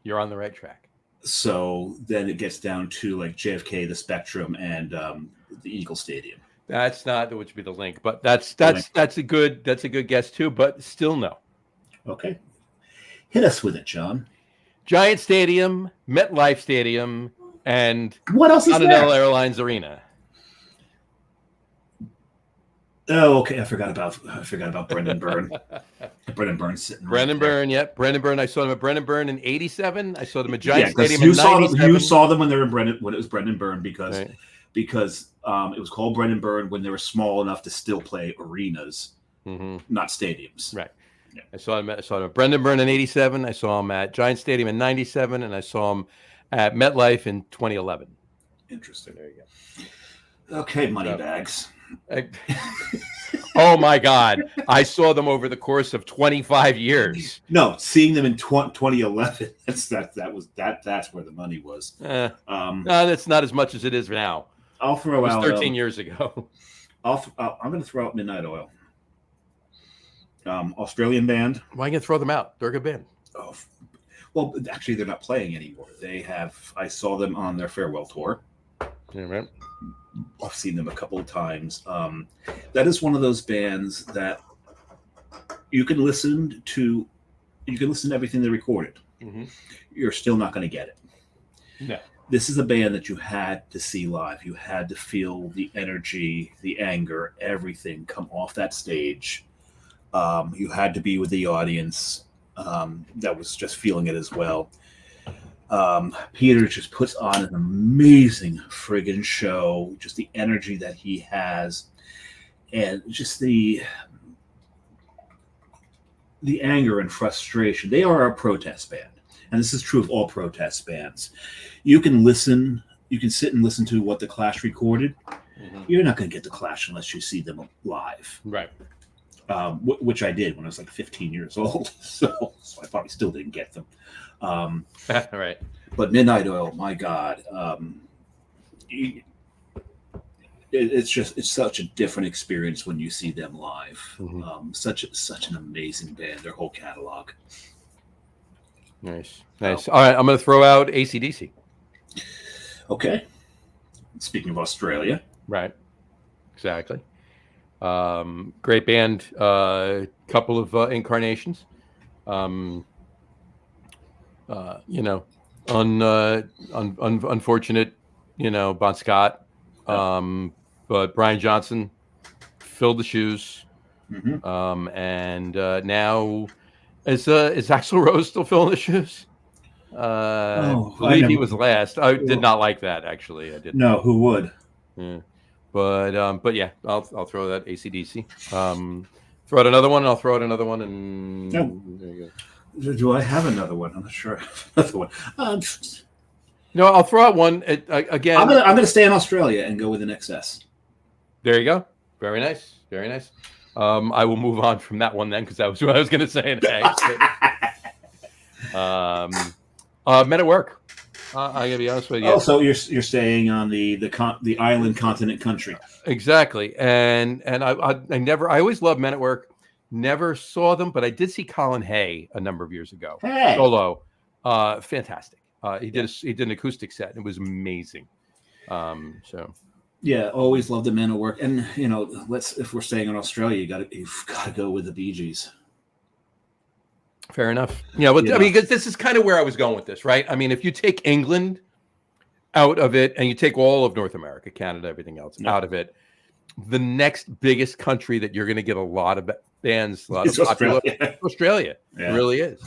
You're on the right track. So then it gets down to like JFK, the Spectrum, and the Eagle Stadium. That's not which would be the link, but that's a good guess too, but still no. Okay, hit us with it, John. Giant Stadium, MetLife Stadium, and what else is Continental Airlines Arena. Oh, okay. I forgot about Brendan Byrne. Brendan Byrne sitting. Brendan Byrne, yep. Brendan Byrne. I saw them at Brendan Byrne in '87. I saw them at Giant Stadium in '97. You saw them when they were when it was Brendan Byrne because it was called Brendan Byrne when they were small enough to still play arenas, not stadiums. Right. Yeah. I saw them at Brendan Byrne in '87. I saw them at Giant Stadium in '97, and I saw them at MetLife in 2011. Interesting. There you go. Okay, Moneybags. Oh my God! I saw them over the course of 25 years. No, seeing them in 2011. That's where the money was. No, that's not as much as it is now. I'll throw out 13 years ago. I'm going to throw out Midnight Oil. Australian band. Why are you going to throw them out? They're a good band. Oh, well, actually, they're not playing anymore. I saw them on their farewell tour. Yeah, right. I've seen them a couple of times. That is one of those bands that you can listen to everything they recorded. Mm-hmm. You're still not going to get it. No. This is a band that you had to see live. You had to feel the energy, the anger, everything come off that stage. You had to be with the audience that was just feeling it as well. Peter just puts on an amazing friggin' show. Just the energy that he has, and just the anger and frustration. They are a protest band, and this is true of all protest bands. You can sit and listen to what the Clash recorded. Mm-hmm. You're not going to get the Clash unless you see them live, right? Which I did when I was like 15 years old, so I probably still didn't get them. Right. But Midnight Oil, my God, it it's such a different experience when you see them live. Mhm. Such an amazing band. Their whole catalog. Nice. All right, I'm going to throw out AC/DC. Okay. Speaking of Australia, Right. Exactly. Great band. Couple of incarnations. Unfortunate. Bon Scott. But Brian Johnson filled the shoes. mm-hmm. And now is Axl Rose still filling the shoes? I believe he was last. I did not like that, actually. I didn't. No, who would? Yeah. But yeah, I'll throw that AC/DC. Throw out another one, and I'll throw out another one, and there you go. Do I have another one? I'm not sure. Another one. No, I'll throw out one again. I'm gonna stay in Australia and go with an XS. There you go. Very nice. Very nice. I will move on from that one then, because that was what I was going to say. Men at Work. I gotta be honest with you. Oh, so you're staying on the island, continent, country. Exactly. And I always loved Men at Work. Never saw them, but I did see Colin Hay a number of years ago. Hey. Solo. Fantastic. He did an acoustic set, and it was amazing. So yeah, always loved the Men at Work. And if we're staying in Australia, you've gotta go with the Bee Gees. Fair enough. Yeah, but I mean, because this is kind of where I was going with this, right? I mean, if you take England out of it and you take all of North America, Canada, everything else out of it, the next biggest country that you're going to get a lot of bands, it's Australia. Australia. Yeah. It really is.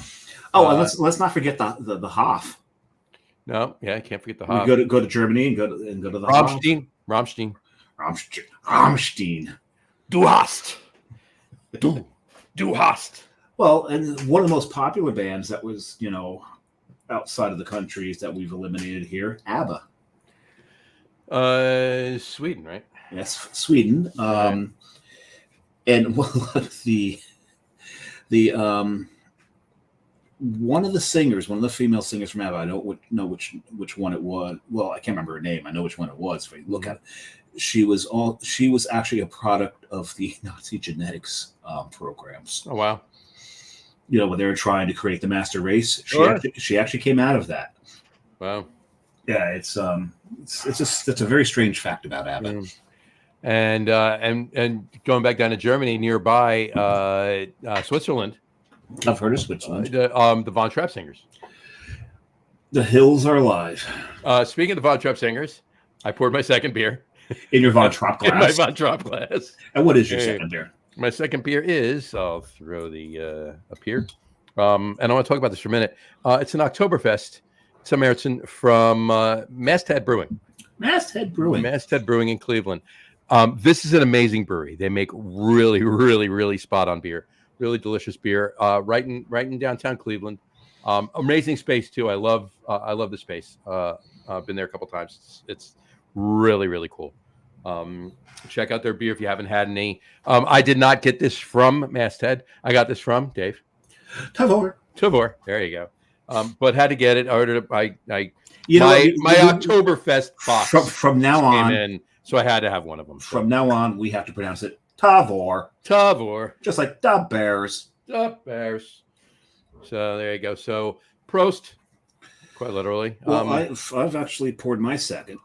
Oh, and let's not forget the Hof. No, yeah, I can't forget the Hof. We go to Germany and go to the Rammstein. Du hast. Du hast. Well, and one of the most popular bands that was, outside of the countries that we've eliminated here, ABBA. Sweden, right? Yes, Sweden. And one of the singers, one of the female singers from ABBA, I don't know which one it was. Well, I can't remember her name. I know which one it was. If you look at it, she was actually a product of the Nazi genetics programs. Oh wow. When they were trying to create the master race, she actually came out of that. Wow. Yeah, it's a very strange fact about ABBA. And going back down to Germany, nearby, Switzerland. I've heard of Switzerland. The Von Trapp singers. The hills are alive. Speaking of the Von Trapp singers, I poured my second beer in your Von Trapp glass. In my Von Trapp glass. And what is your second beer? My second beer is, I'll throw the up here. And I want to talk about this for a minute. It's an Oktoberfest. Samaritan from Masthead Brewing. Masthead Brewing in Cleveland. This is an amazing brewery. They make really, really, really spot on beer. Really delicious beer. Right in downtown Cleveland. Amazing space too. I love the space. I've been there a couple times. It's really, really cool. Check out their beer if you haven't had any. I did not get this from Masthead. I got this from Dave. Tavor. There you go. But had to get it. I ordered it. My Oktoberfest box from now on. In, so I had to have one of them. From now on, we have to pronounce it Tavor. Just like the Bears. The Bears. So there you go. So Prost. Quite literally. Well, I've actually poured my second.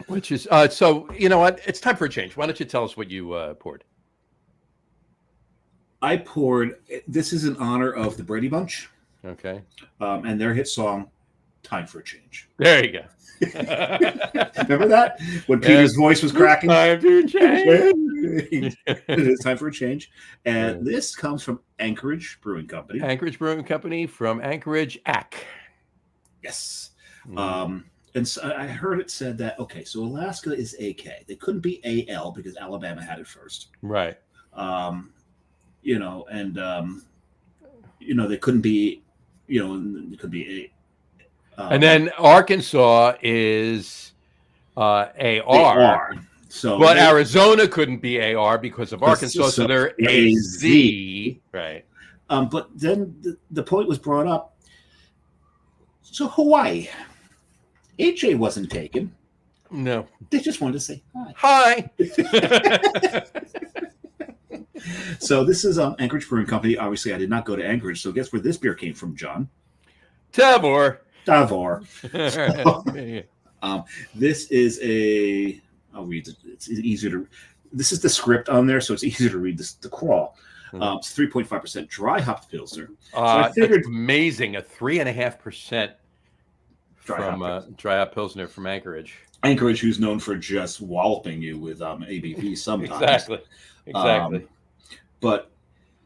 Which is so you know what? It's time for a change. Why don't you tell us what you poured? I poured. This is in honor of the Brady Bunch. Okay. And their hit song, "Time for a Change." There you go. Remember that when Peter's voice was cracking? Time for a change. It is time for a change. And this comes from Anchorage Brewing Company. Anchorage Brewing Company from Anchorage, AC. Yes. And so I heard it said that, okay, so Alaska is AK. They couldn't be AL because Alabama had it first. Right. They couldn't be, it could be A. And then Arkansas is AR. But Arizona couldn't be AR because of Arkansas, so they're AZ. Right. But then the point was brought up. So Hawaii. HA wasn't taken. No. They just wanted to say hi. Hi. So this is Anchorage Brewing Company. Obviously, I did not go to Anchorage, so guess where this beer came from, John? Tavor. Davor. Yeah. This is a. I'll read it. It's easier to. This is the script on there, so it's easier to read the crawl. It's 3.5% dry hopped pilsner. So I figured That's amazing. A 3.5% from dry hop pilsner from Anchorage. Anchorage, who's known for just walloping you with ABV sometimes. Exactly. But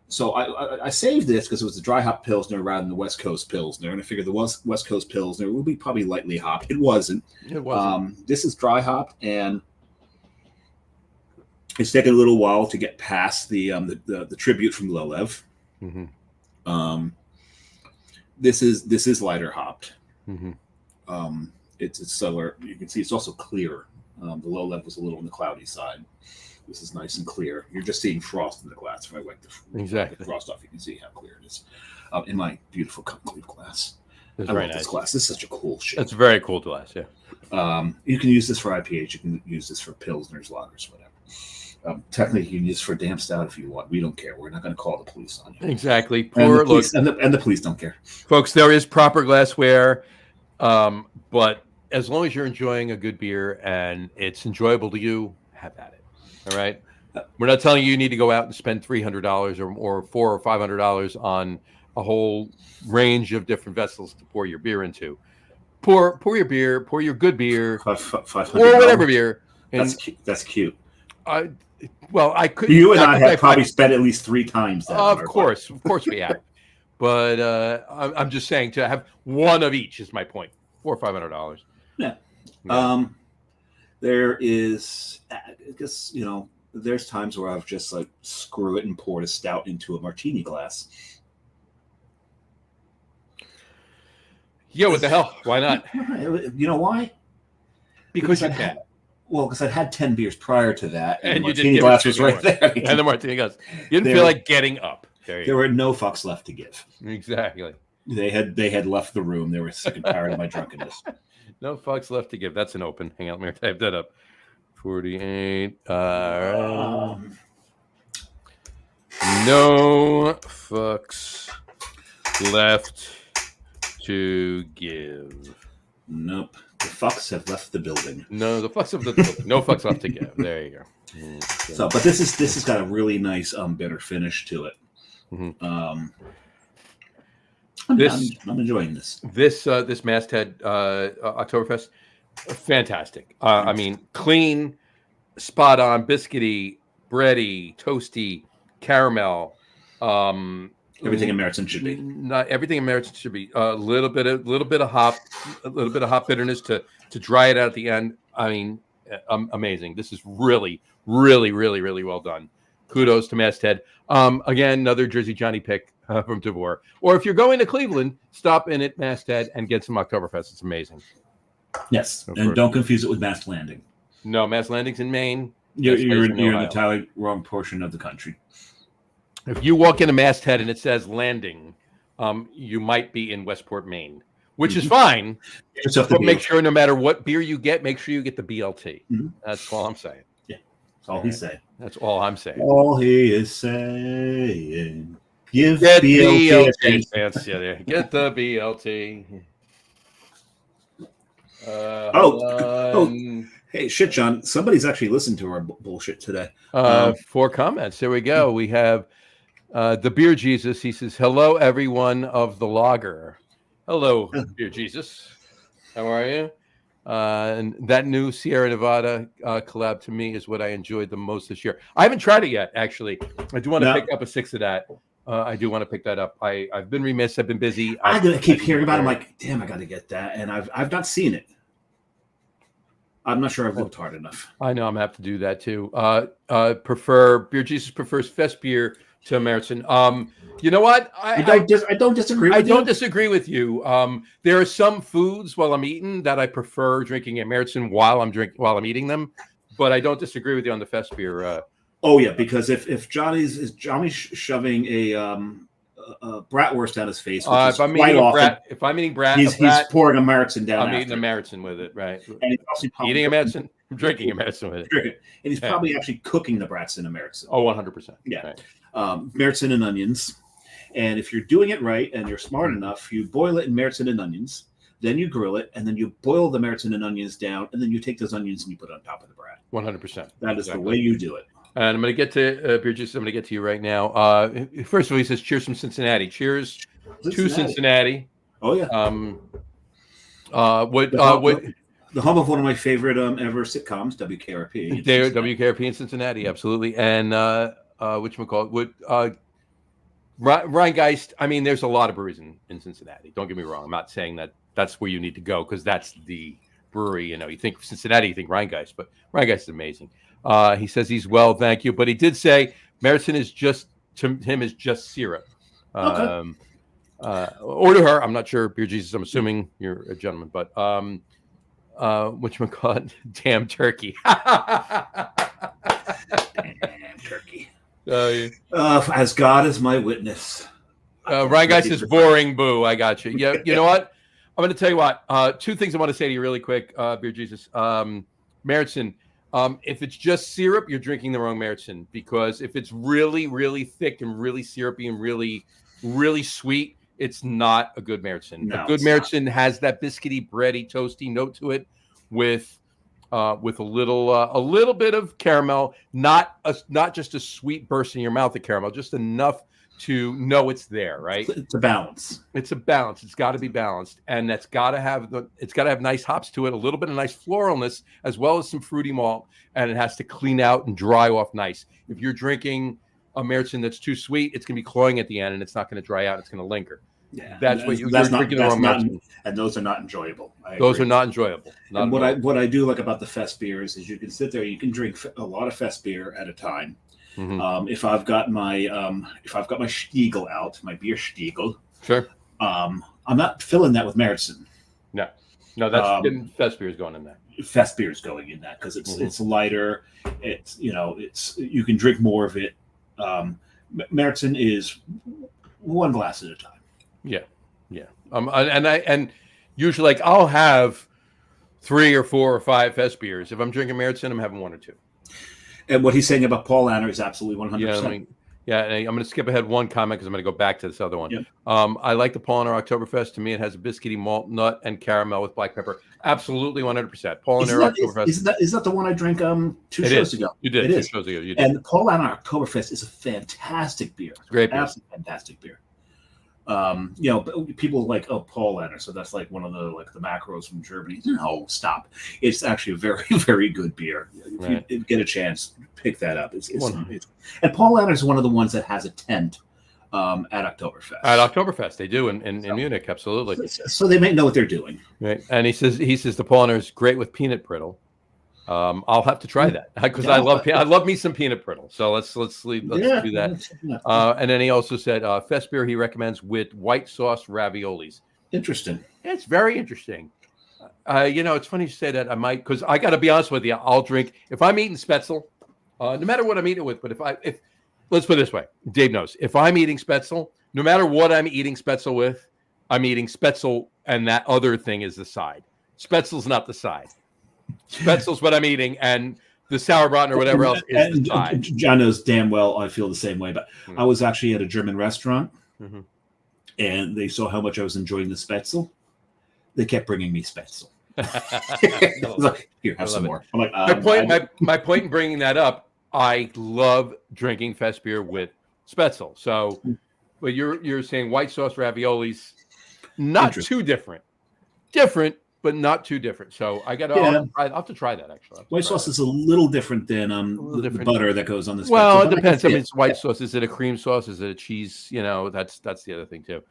so I saved this because it was the dry hop pilsner rather than the West Coast pilsner, and I figured the West Coast pilsner would be probably lightly hopped. It wasn't. It wasn't. This is dry hop, and it's taken a little while to get past the tribute from Lelev. Mm-hmm. This is lighter hopped. Mm-hmm. It's subtler. You can see it's also clear. The Lelev was a little on the cloudy side. This is nice and clear. You're just seeing frost in the glass. If I wipe the frost off, you can see how clear it is. In my beautiful concave glass. It's I very love nice. this glass. This is such a cool shape. It's a very cool glass, yeah. You can use this for IPAs. You can use this for pilsners, lagers, whatever. Technically, you can use this for damn stout if you want. We don't care. We're not going to call the police on you. Exactly. And the police don't care. Folks, there is proper glassware, but as long as you're enjoying a good beer and it's enjoyable to you, have at it. All right. We're not telling you need to go out and spend $300 or $400 or $500 on a whole range of different vessels to pour your beer into. Pour your beer, pour your good beer, $500. or whatever beer. And that's cute. Well, I could. You and I have probably spent at least 3 times that. Of course we have. But I'm just saying to have one of each is my point. $400 or $500. Yeah. There is, I guess, there's times where I've just like screw it and poured a stout into a martini glass. Yeah, what the hell? Why not? You know why? Because you can. Because I'd had 10 beers prior to that, and the you martini glass was right there. And the martini glass. You didn't feel like getting up. There were no fucks left to give. Exactly. They had left the room. They were sick and tired of my drunkenness. No fucks left to give. That's an open. Hang on, let me type that up. 48. No fucks left to give. Nope. The fucks have left the building. No, the fucks have the building. No fucks left to give. There you go. Okay. So, but this has got a really nice bitter finish to it. Mm-hmm. I'm enjoying this. This masthead Oktoberfest, fantastic. I mean, clean, spot on, biscuity, bready, toasty, caramel. Everything in Meriton should be. Not everything in Meriton should be. A little bit of hop bitterness to dry it out at the end. I mean, amazing. This is really, really, really, really well done. Kudos to Masthead. Again, another Jersey Johnny pick from Tavor. Or if you're going to Cleveland, stop in at Masthead and get some Oktoberfest. It's amazing. Yes, and don't confuse it with Mast Landing. No, Mast Landing's in Maine. You're in the entirely wrong portion of the country. If you walk into Masthead and it says Landing, you might be in Westport, Maine, which is fine. But make sure no matter what beer you get, make sure you get the BLT. Mm-hmm. That's all I'm saying. Yeah, that's all he's saying. That's all I'm saying. All he is saying. Give get BLT a chance. Yeah, get the BLT. Hey, shit, John. Somebody's actually listened to our bullshit today. 4 comments. There we go. We have the Beer Jesus. He says, "Hello, everyone of the lager." Hello, Beer Jesus. How are you? And that new Sierra Nevada collab to me is what I enjoyed the most this year. I haven't tried it yet, actually. I do want to pick up a 6 of that. I do want to pick that up. I've been remiss. I've been busy. I keep hearing about it. I'm like, damn, I got to get that. And I've not seen it. I'm not sure I've looked hard enough. I know I'm gonna have to do that too. Beer Jesus prefers Fest beer to Meriton. You know what? I don't disagree with you. I don't disagree with you. There are some foods while I'm eating that I prefer drinking at Meriton while I'm eating them, but I don't disagree with you on the Fest beer. Oh yeah, because if Johnny's shoving a bratwurst down his face, which If is I'm quite eating a often. brat, if I'm eating brat, He's pouring a Meritzen down. I'm eating a after. Meritzen with it, right? And he's also Eating a Meritzen, drinking a Meritzen with it. And he's Yeah. probably actually cooking the brats in a Meritzen. Oh, 100%. Yeah. Right. Meritzen and onions. And if you're doing it right and you're smart enough, you boil it in Meritzen and onions. Then you grill it, and then you boil the Meritzen and onions down, and then you take those onions and you put it on top of the brat. 100%. That is the way you do it. And I'm going to get to Beer Juice. I'm going to get to you right now. First of all, he says, "Cheers from Cincinnati." Cheers to Cincinnati. Oh yeah. The home of one of my favorite ever sitcoms, WKRP. WKRP in Cincinnati, absolutely. And whatchamacallit? Rheingeist. I mean, there's a lot of breweries in Cincinnati. Don't get me wrong. I'm not saying that that's where you need to go because that's the brewery. You know, you think Cincinnati, you think Rheingeist, but Rheingeist is amazing. He says he's well, thank you. But he did say Meritzen is just, to him, is just syrup. Okay. Or to her, I'm not sure, Beer Jesus, I'm assuming you're a gentleman, but whatchamacallit? Damn turkey. Damn turkey. Yeah. As God is my witness. Rheingeist is boring, boo. I got you. Yeah, you know what? I'm going to tell you what. Two things I want to say to you really quick, Beer Jesus. Meritzen, if it's just syrup, you're drinking the wrong Meritzen, because if it's really, really thick and really syrupy and really, really sweet, it's not a good Meritzen. No, a good Meritzen has that biscuity, bready, toasty note to it with a little bit of caramel, not just a sweet burst in your mouth of caramel, just enough to know it's there, right? It's a balance. It's a balance. It's got to be balanced, and it's got to have nice hops to it, a little bit of nice floralness, as well as some fruity malt, and it has to clean out and dry off nice. If you're drinking a Meritzen that's too sweet, it's going to be cloying at the end, and it's not going to dry out. It's going to linger. Yeah, that's what you're drinking the wrong Meritzen. And those are not enjoyable. Those are not enjoyable. And what I do like about the fest beers is you can sit there, you can drink a lot of fest beer at a time. Mm-hmm. If I've got my Stiegel out, my beer Stiegel, sure. I'm not filling that with Meritzen. No, that's fest beer is going in there. Fest beer is going in that because it's lighter. It's you can drink more of it. Meritzen is one glass at a time. Yeah. And usually, like, I'll have 3 or 4 or 5 fest beers. If I'm drinking Meritzen, I'm having 1 or 2. And what he's saying about Paul Anner is absolutely 100%. Yeah, and I'm going to skip ahead one comment because I'm going to go back to this other one. Yep. I like the Paul Anner Oktoberfest. To me, it has a biscuity malt, nut, and caramel with black pepper. Absolutely 100%. Paul Anner Oktoberfest. Is that the one I drank 2 shows ago? You did. It 2 is. shows ago. You did. And the Paul Anner Oktoberfest is a fantastic beer. It's great beer. Absolutely fantastic beer. People like, oh, Paul Anner, so that's like one of the macros from Germany. No, stop. It's actually a very, very good beer. If you get a chance, pick that up. And Paul Anner is one of the ones that has a tent at Oktoberfest. At Oktoberfest, they do in Munich, absolutely. So they may know what they're doing. Right, and he says the Paul Anner is great with peanut brittle. I'll have to try that because I love me some peanut brittle. So let's do that. And then he also said fest beer he recommends with white sauce raviolis. Interesting. It's very interesting. It's funny you say that. I might, because I got to be honest with you. I'll drink if I'm eating Spätzle, no matter what I'm eating it with. But if let's put it this way, Dave knows if I'm eating Spätzle, no matter what I'm eating Spätzle with, I'm eating Spätzle, and that other thing is the side. Spätzle's not the side. Spätzle's what I'm eating, and the sauerbraten or whatever else is the side. John knows damn well I feel the same way. But I was actually at a German restaurant, and they saw how much I was enjoying the Spätzle. They kept bringing me Spätzle. I was like, here, have some more. I'm like, my point in bringing that up, I love drinking fest beer with Spätzle. So, but you're saying white sauce raviolis, not too different. Different, but not too different. So I'll have to try that actually. White sauce is a little different than the butter that goes on this. Well, it depends. I mean, it's white sauce. Is it a cream sauce? Is it a cheese? That's the other thing too.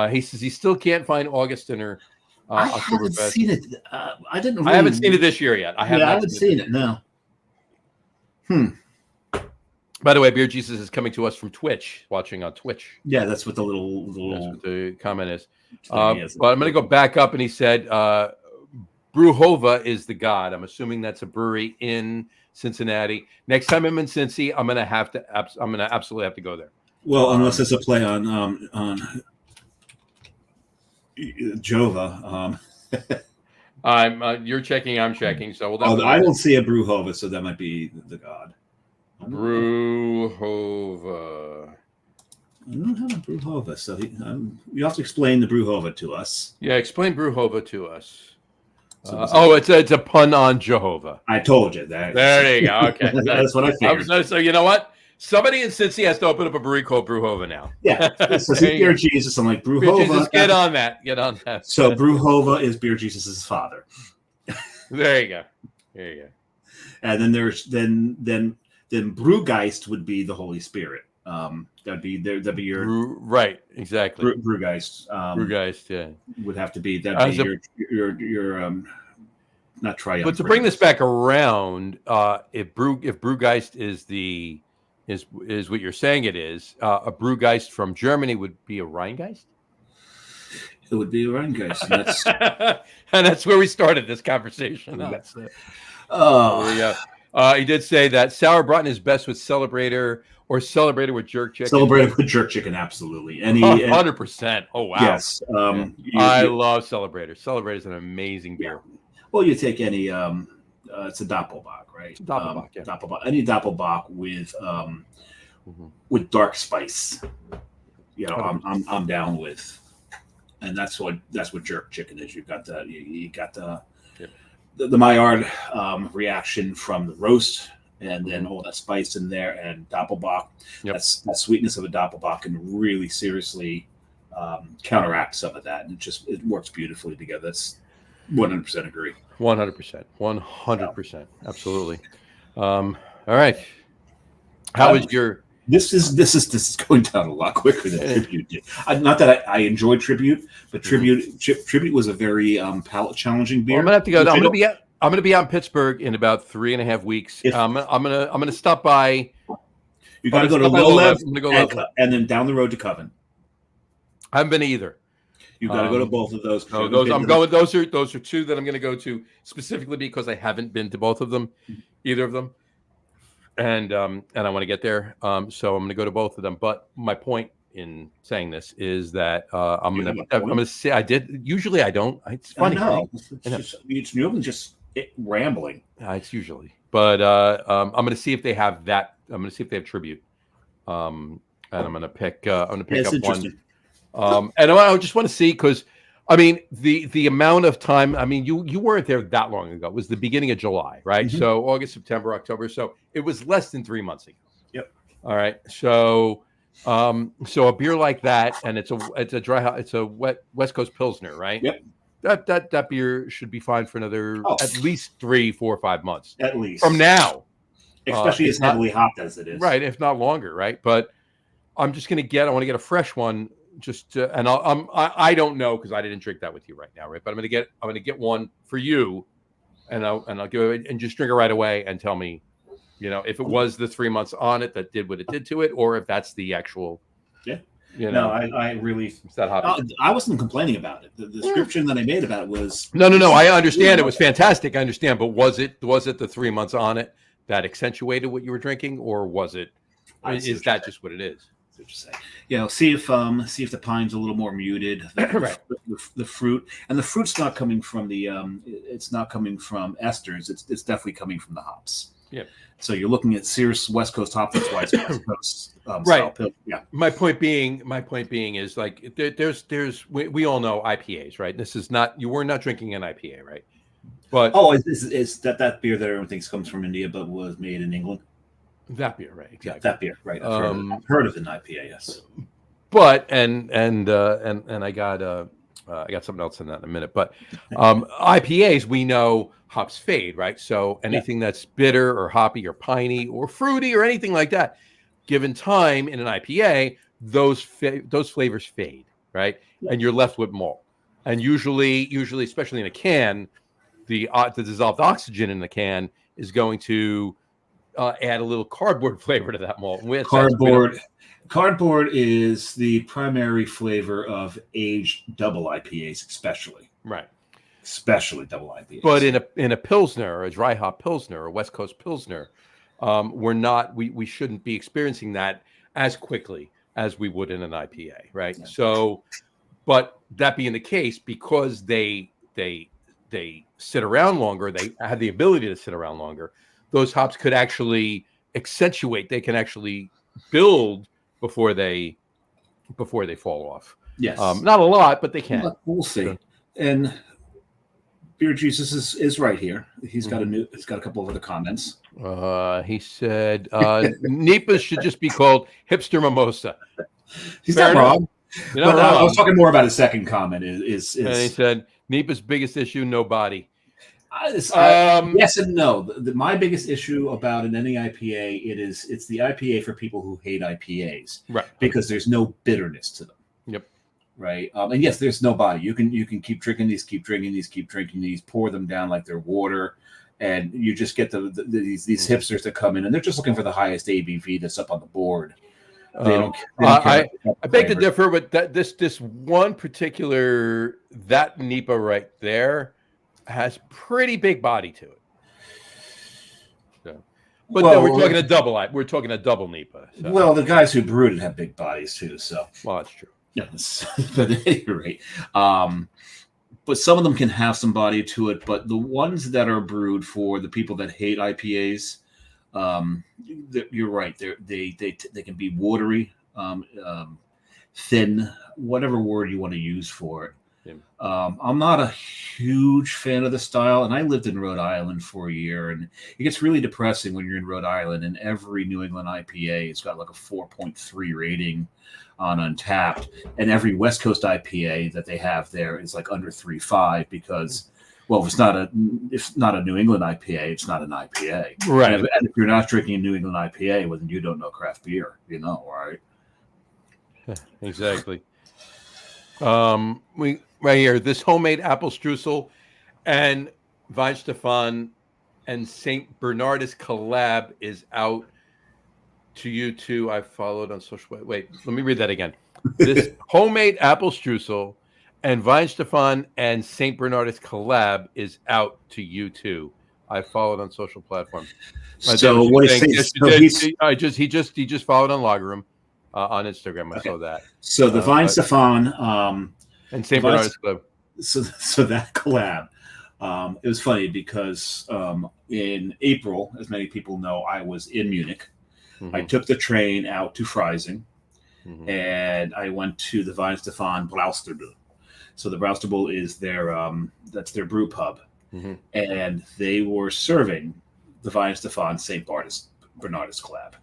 He says he still can't find Augustiner. I haven't seen it. I haven't seen it this year yet. I haven't seen it. No. By the way, Beer Jesus is coming to us from Twitch, watching on Twitch. Yeah, that's what the little that's what the comment is. But I'm going to go back up, and he said, Brewhova is the god. I'm assuming that's a brewery in Cincinnati. Next time I'm in Cincy, I'm going to absolutely have to go there. Well, unless it's a play on Jova. You're checking. I'm checking. So we'll Oh, definitely I don't see a Brewhova, so that might be the god. Brewhova. I don't have a Brewhova, so you have to explain the Brewhova to us. Yeah, explain Brewhova to us. So it's a pun on Jehovah. I told you that. There you go. Okay, That's what I figured. So you know what? Somebody in Cincy has to open up a brewery called Brewhova now. Yeah, so see Beer Jesus. I'm like Brewhova. Jesus, get on that. Get on that. So Brewhova is Beer Jesus' father. There you go. There you go. And then there's then Brewgeist would be the Holy Spirit. That'd be your right, exactly. Brewgeist. Brewgeist, yeah, would have to be that'd be your not triumph. But to bring this back around, if Brewgeist is what you're saying it is, a Brewgeist from Germany would be a Rheingeist. It would be a Rheingeist, and that's where we started this conversation. That's it. Oh, he did say that Sauerbraten is best with Celebrator or Celebrator with jerk chicken. Celebrator with jerk chicken, absolutely. 100%. Oh wow. Yes. I love Celebrator. Celebrator is an amazing beer. Well, you take any it's a Doppelbock, right? It's a Doppelbock, yeah. Doppelbock. Any Doppelbock with dark spice. You know, I'm down with. And that's what jerk chicken is. You got the Maillard reaction from the roast, and then all that spice in there, and Doppelbock. Yep. That sweetness of a Doppelbock can really seriously counteract some of that, and it works beautifully together. That's 100% agree. 100%. Absolutely. All right. How was your? This is going down a lot quicker than Tribute did. Not that I enjoyed Tribute, but Tribute was a very palate challenging beer. Well, I'm gonna have to go. I'm gonna be out in Pittsburgh in about 3.5 weeks. I'm gonna stop by. You got to go to Low-Lev. I'm gonna go and then down the road to Coven. I haven't been either. You got to go to both of those. No, those I'm going. Those are two that I'm going to go to specifically because I haven't been to both of them, either of them, and I want to get there. So I'm going to go to both of them. But my point in saying this is that I'm going to say I did. Usually I don't. It's funny. I know. It's normally just rambling. It's usually, but I'm going to see if they have that. I'm going to see if they have Tribute, and I'm going to pick. I'm going to pick up one. And I just want to see because, I mean, the amount of time. I mean, you weren't there that long ago. It was the beginning of July, right? Mm-hmm. So August, September, October. So it was less than 3 months ago. Yep. All right. So a beer like that, and it's a dry, it's a West Coast Pilsner, right? Yep. That beer should be fine for another at least 3, 4, 5 months. At least from now, especially as heavily hopped as it is, right? If not longer, right? But I'm just I want to get a fresh one. And I don't know because I didn't drink that with you right now, right? But I'm gonna get one for you, and I'll give it and just drink it right away and tell me, if it was the 3 months on it that did what it did to it, or if that's the actual. Yeah. No, I really. I wasn't complaining about it. The description that I made about it was. No. I understand it was fantastic. I understand, but was it the 3 months on it that accentuated what you were drinking, or was it? Is that just what it is? See if the pine's a little more muted. The fruit, and the fruit's not coming from it's not coming from esters. It's definitely coming from the hops. Yeah. So you're looking at serious West Coast hop. That's why it's West Coast. Right. Yeah. My point being is like there's we all know IPAs, right? This is not you were not drinking an IPA, right? But is that beer that everyone thinks comes from India but was made in England? That beer, right? Exactly. That beer, right? I've heard of an IPA, yes. But and I got something else in that in a minute. But IPAs, we know hops fade, right? So anything that's bitter or hoppy or piney or fruity or anything like that, given time in an IPA, those flavors fade, right? Yeah. And you're left with malt. And usually, especially in a can, the dissolved oxygen in the can is going to add a little cardboard flavor to that malt. Cardboard is the primary flavor of aged double IPAs, especially. Right. Especially double IPAs. But in a Pilsner, a dry hop Pilsner, or West Coast Pilsner, we shouldn't be experiencing that as quickly as we would in an IPA, right? Yeah. So, but that being the case, because they sit around longer, they have the ability to sit around longer. Those hops could actually accentuate. They can actually build before they fall off. Yes. Not a lot, but they can. We'll see. So, and Beer Jesus is right here. He's got a couple of other comments. He said Nipas should just be called hipster mimosa. He's not wrong. You're not But wrong. I was talking more about his second comment. Is And he said Nipa's biggest issue, no body. Yes and no. My biggest issue about an any IPA, it's the IPA for people who hate IPAs, right? Because there's no bitterness to them. Yep. Right. And yes, there's no body. You can keep drinking these, pour them down like they're water, and you just get these hipsters that come in and they're just looking for the highest ABV that's up on the board. They don't I beg to differ, but this one particular Nipa right there has pretty big body to it. So, but then we're talking a double. We're talking a double Nipa. So. Well, the guys who brewed it have big bodies too. So well, that's true. Yes, but at any rate, but some of them can have some body to it. But the ones that are brewed for the people that hate IPAs, you're right. They can be watery, thin, whatever word you want to use for it. Yeah. I'm not a huge fan of the style, and I lived in Rhode Island for a year, and it gets really depressing when you're in Rhode Island, and every New England IPA has got like a 4.3 rating on Untapped, and every West Coast IPA that they have there is like under 3.5 because, well, if it's not a New England IPA, it's not an IPA, right? And if you're not drinking a New England IPA, well, then you don't know craft beer, right? Exactly. We right here, this homemade apple streusel and Weihenstephan and St. Bernardus collab is out to you too. I followed on social. Wait, let me read that again. This homemade apple streusel and Weihenstephan and St. Bernardus collab is out to you too. I followed on social platforms. So what is he just followed on Loggerum on Instagram. I saw that. So the Weihenstephan and St. Bernardus collab. So that collab. It was funny because in April, as many people know, I was in Munich. Mm-hmm. I took the train out to Freising, and I went to the Weihenstephan Brausterbühl. So the Brausterbühl is that's their brew pub, and they were serving the Weihenstephan St. Bernardus collab,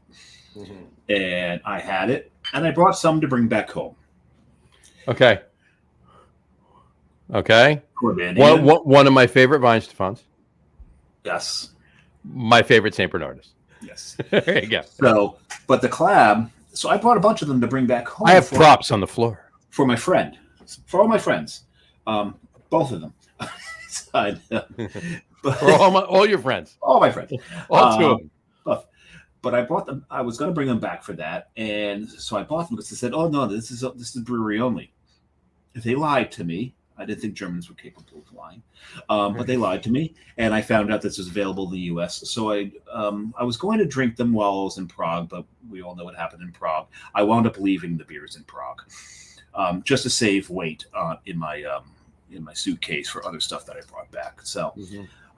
and I had it, and I brought some to bring back home. Okay. One of my favorite Weihenstephans. Yes. My favorite St. Bernardus. Yes. There you go. So, but the collab, so I brought a bunch of them to bring back home. I have props on the floor. For my friend. For all my friends. Both of them. For all your friends. All my friends. All two of them. But I bought them. I was going to bring them back for that. And so I bought them because they said, oh, no, this is brewery only. If they lied to me, I didn't think Germans were capable of lying, but they lied to me, and I found out this was available in the U.S. So I was going to drink them while I was in Prague, but we all know what happened in Prague. I wound up leaving the beers in Prague just to save weight in my suitcase for other stuff that I brought back. So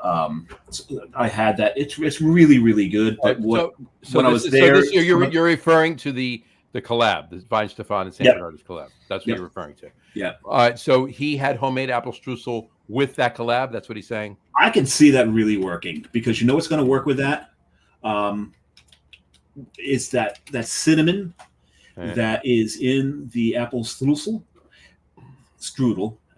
I had that. It's really, really good. But when I was there, you're referring to the collab, the Weihenstephan and St. Bernardus collab. That's what you're referring to. Yeah. All right. So he had homemade apple streusel with that collab. That's what he's saying. I can see that really working because you know what's going to work with that is that cinnamon that is in the apple strudel.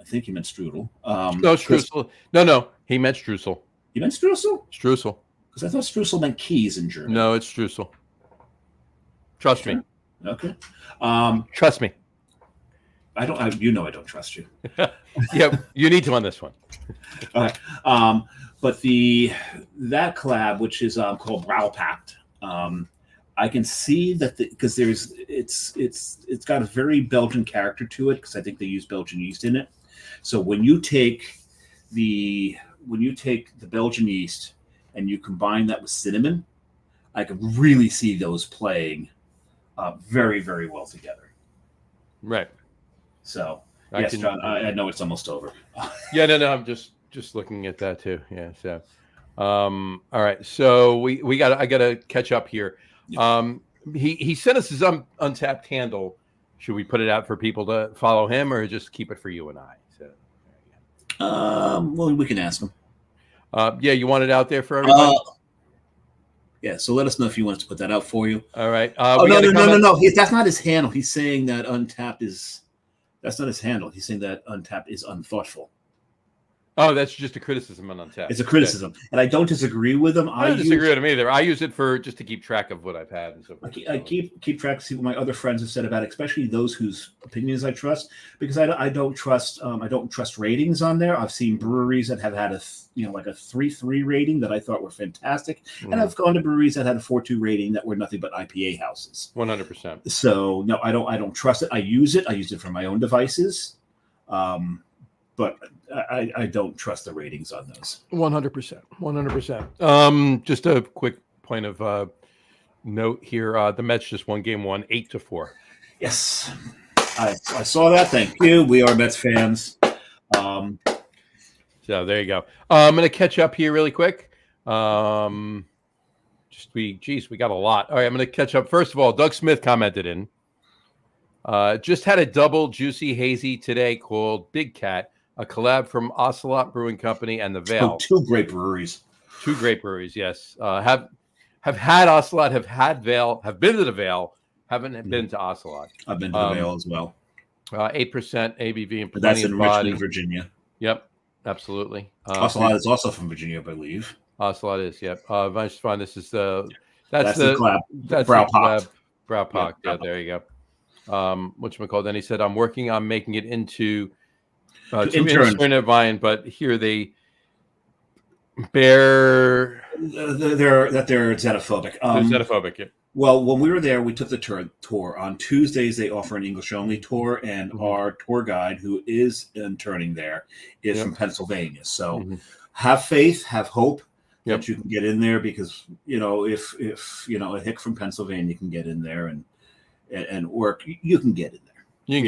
I think he meant strudel. No, streusel. No. He meant streusel. You meant streusel? Streusel. Because I thought streusel meant keys in German. No, it's streusel. Trust me. Okay. Trust me. I don't trust you. Yeah, you need to on this one. All right. But that collab, which is called Braupact, I can see that because it's got a very Belgian character to it because I think they use Belgian yeast in it. So when you take the Belgian yeast and you combine that with cinnamon, I can really see those playing very, very well together. Right. So, yes, John, I know it's almost over. Yeah, no, I'm just looking at that too. Yeah. So, all right. So I gotta catch up here. Yeah. He sent us his untapped handle. Should we put it out for people to follow him, or just keep it for you and I? So, well, we can ask him. Yeah, you want it out there for everybody? Yeah, so let us know if you want us to put that out for you. All right. No. That's not his handle. He's saying that Untapped is. That's not his handle. He's saying that Untapped is unthoughtful. Oh, that's just a criticism on Untapped. It's a criticism, and I don't disagree with him. I don't disagree with him either. I use it for just to keep track of what I've had and so forth. I keep track to see what my other friends have said about it, especially those whose opinions I trust, because I don't trust ratings on there. I've seen breweries that have had a 3.3 rating that I thought were fantastic, and I've gone to breweries that had a 4.2 rating that were nothing but IPA houses. 100%. So no, I don't trust it. I use it for my own devices. But I don't trust the ratings on those. 100%. 100%. Just a quick point of note here. The Mets just won game 1, 8-4. Yes. I saw that. Thank you. We are Mets fans. So there you go. I'm going to catch up here really quick. We got a lot. All right, I'm going to catch up. First of all, Doug Smith commented in. Just had a double juicy hazy today called Big Cat. A collab from Ocelot Brewing Company and the Veil. Two great breweries. Yes. Have had Ocelot, have had Veil, have been to the Veil, haven't been to Ocelot. I've been to the Veil as well. 8% ABV and that's in Richmond, Virginia. Yep, absolutely. Ocelot is also from Virginia, I believe. Ocelot is, yep. I just find this is that's the collab. That's Brow Pop. Brow Pop. Yeah, there you go. Whatchamacallit? Then he said, I'm working on making it into intern of mine, but here they bear they're xenophobic. They're xenophobic. Yeah. Well, when we were there, we took the tour. On Tuesdays, they offer an English only tour, and our tour guide, who is interning there, is from Pennsylvania. So have faith, have hope that you can get in there, because if a hick from Pennsylvania can get in there and work, you can get in there. You can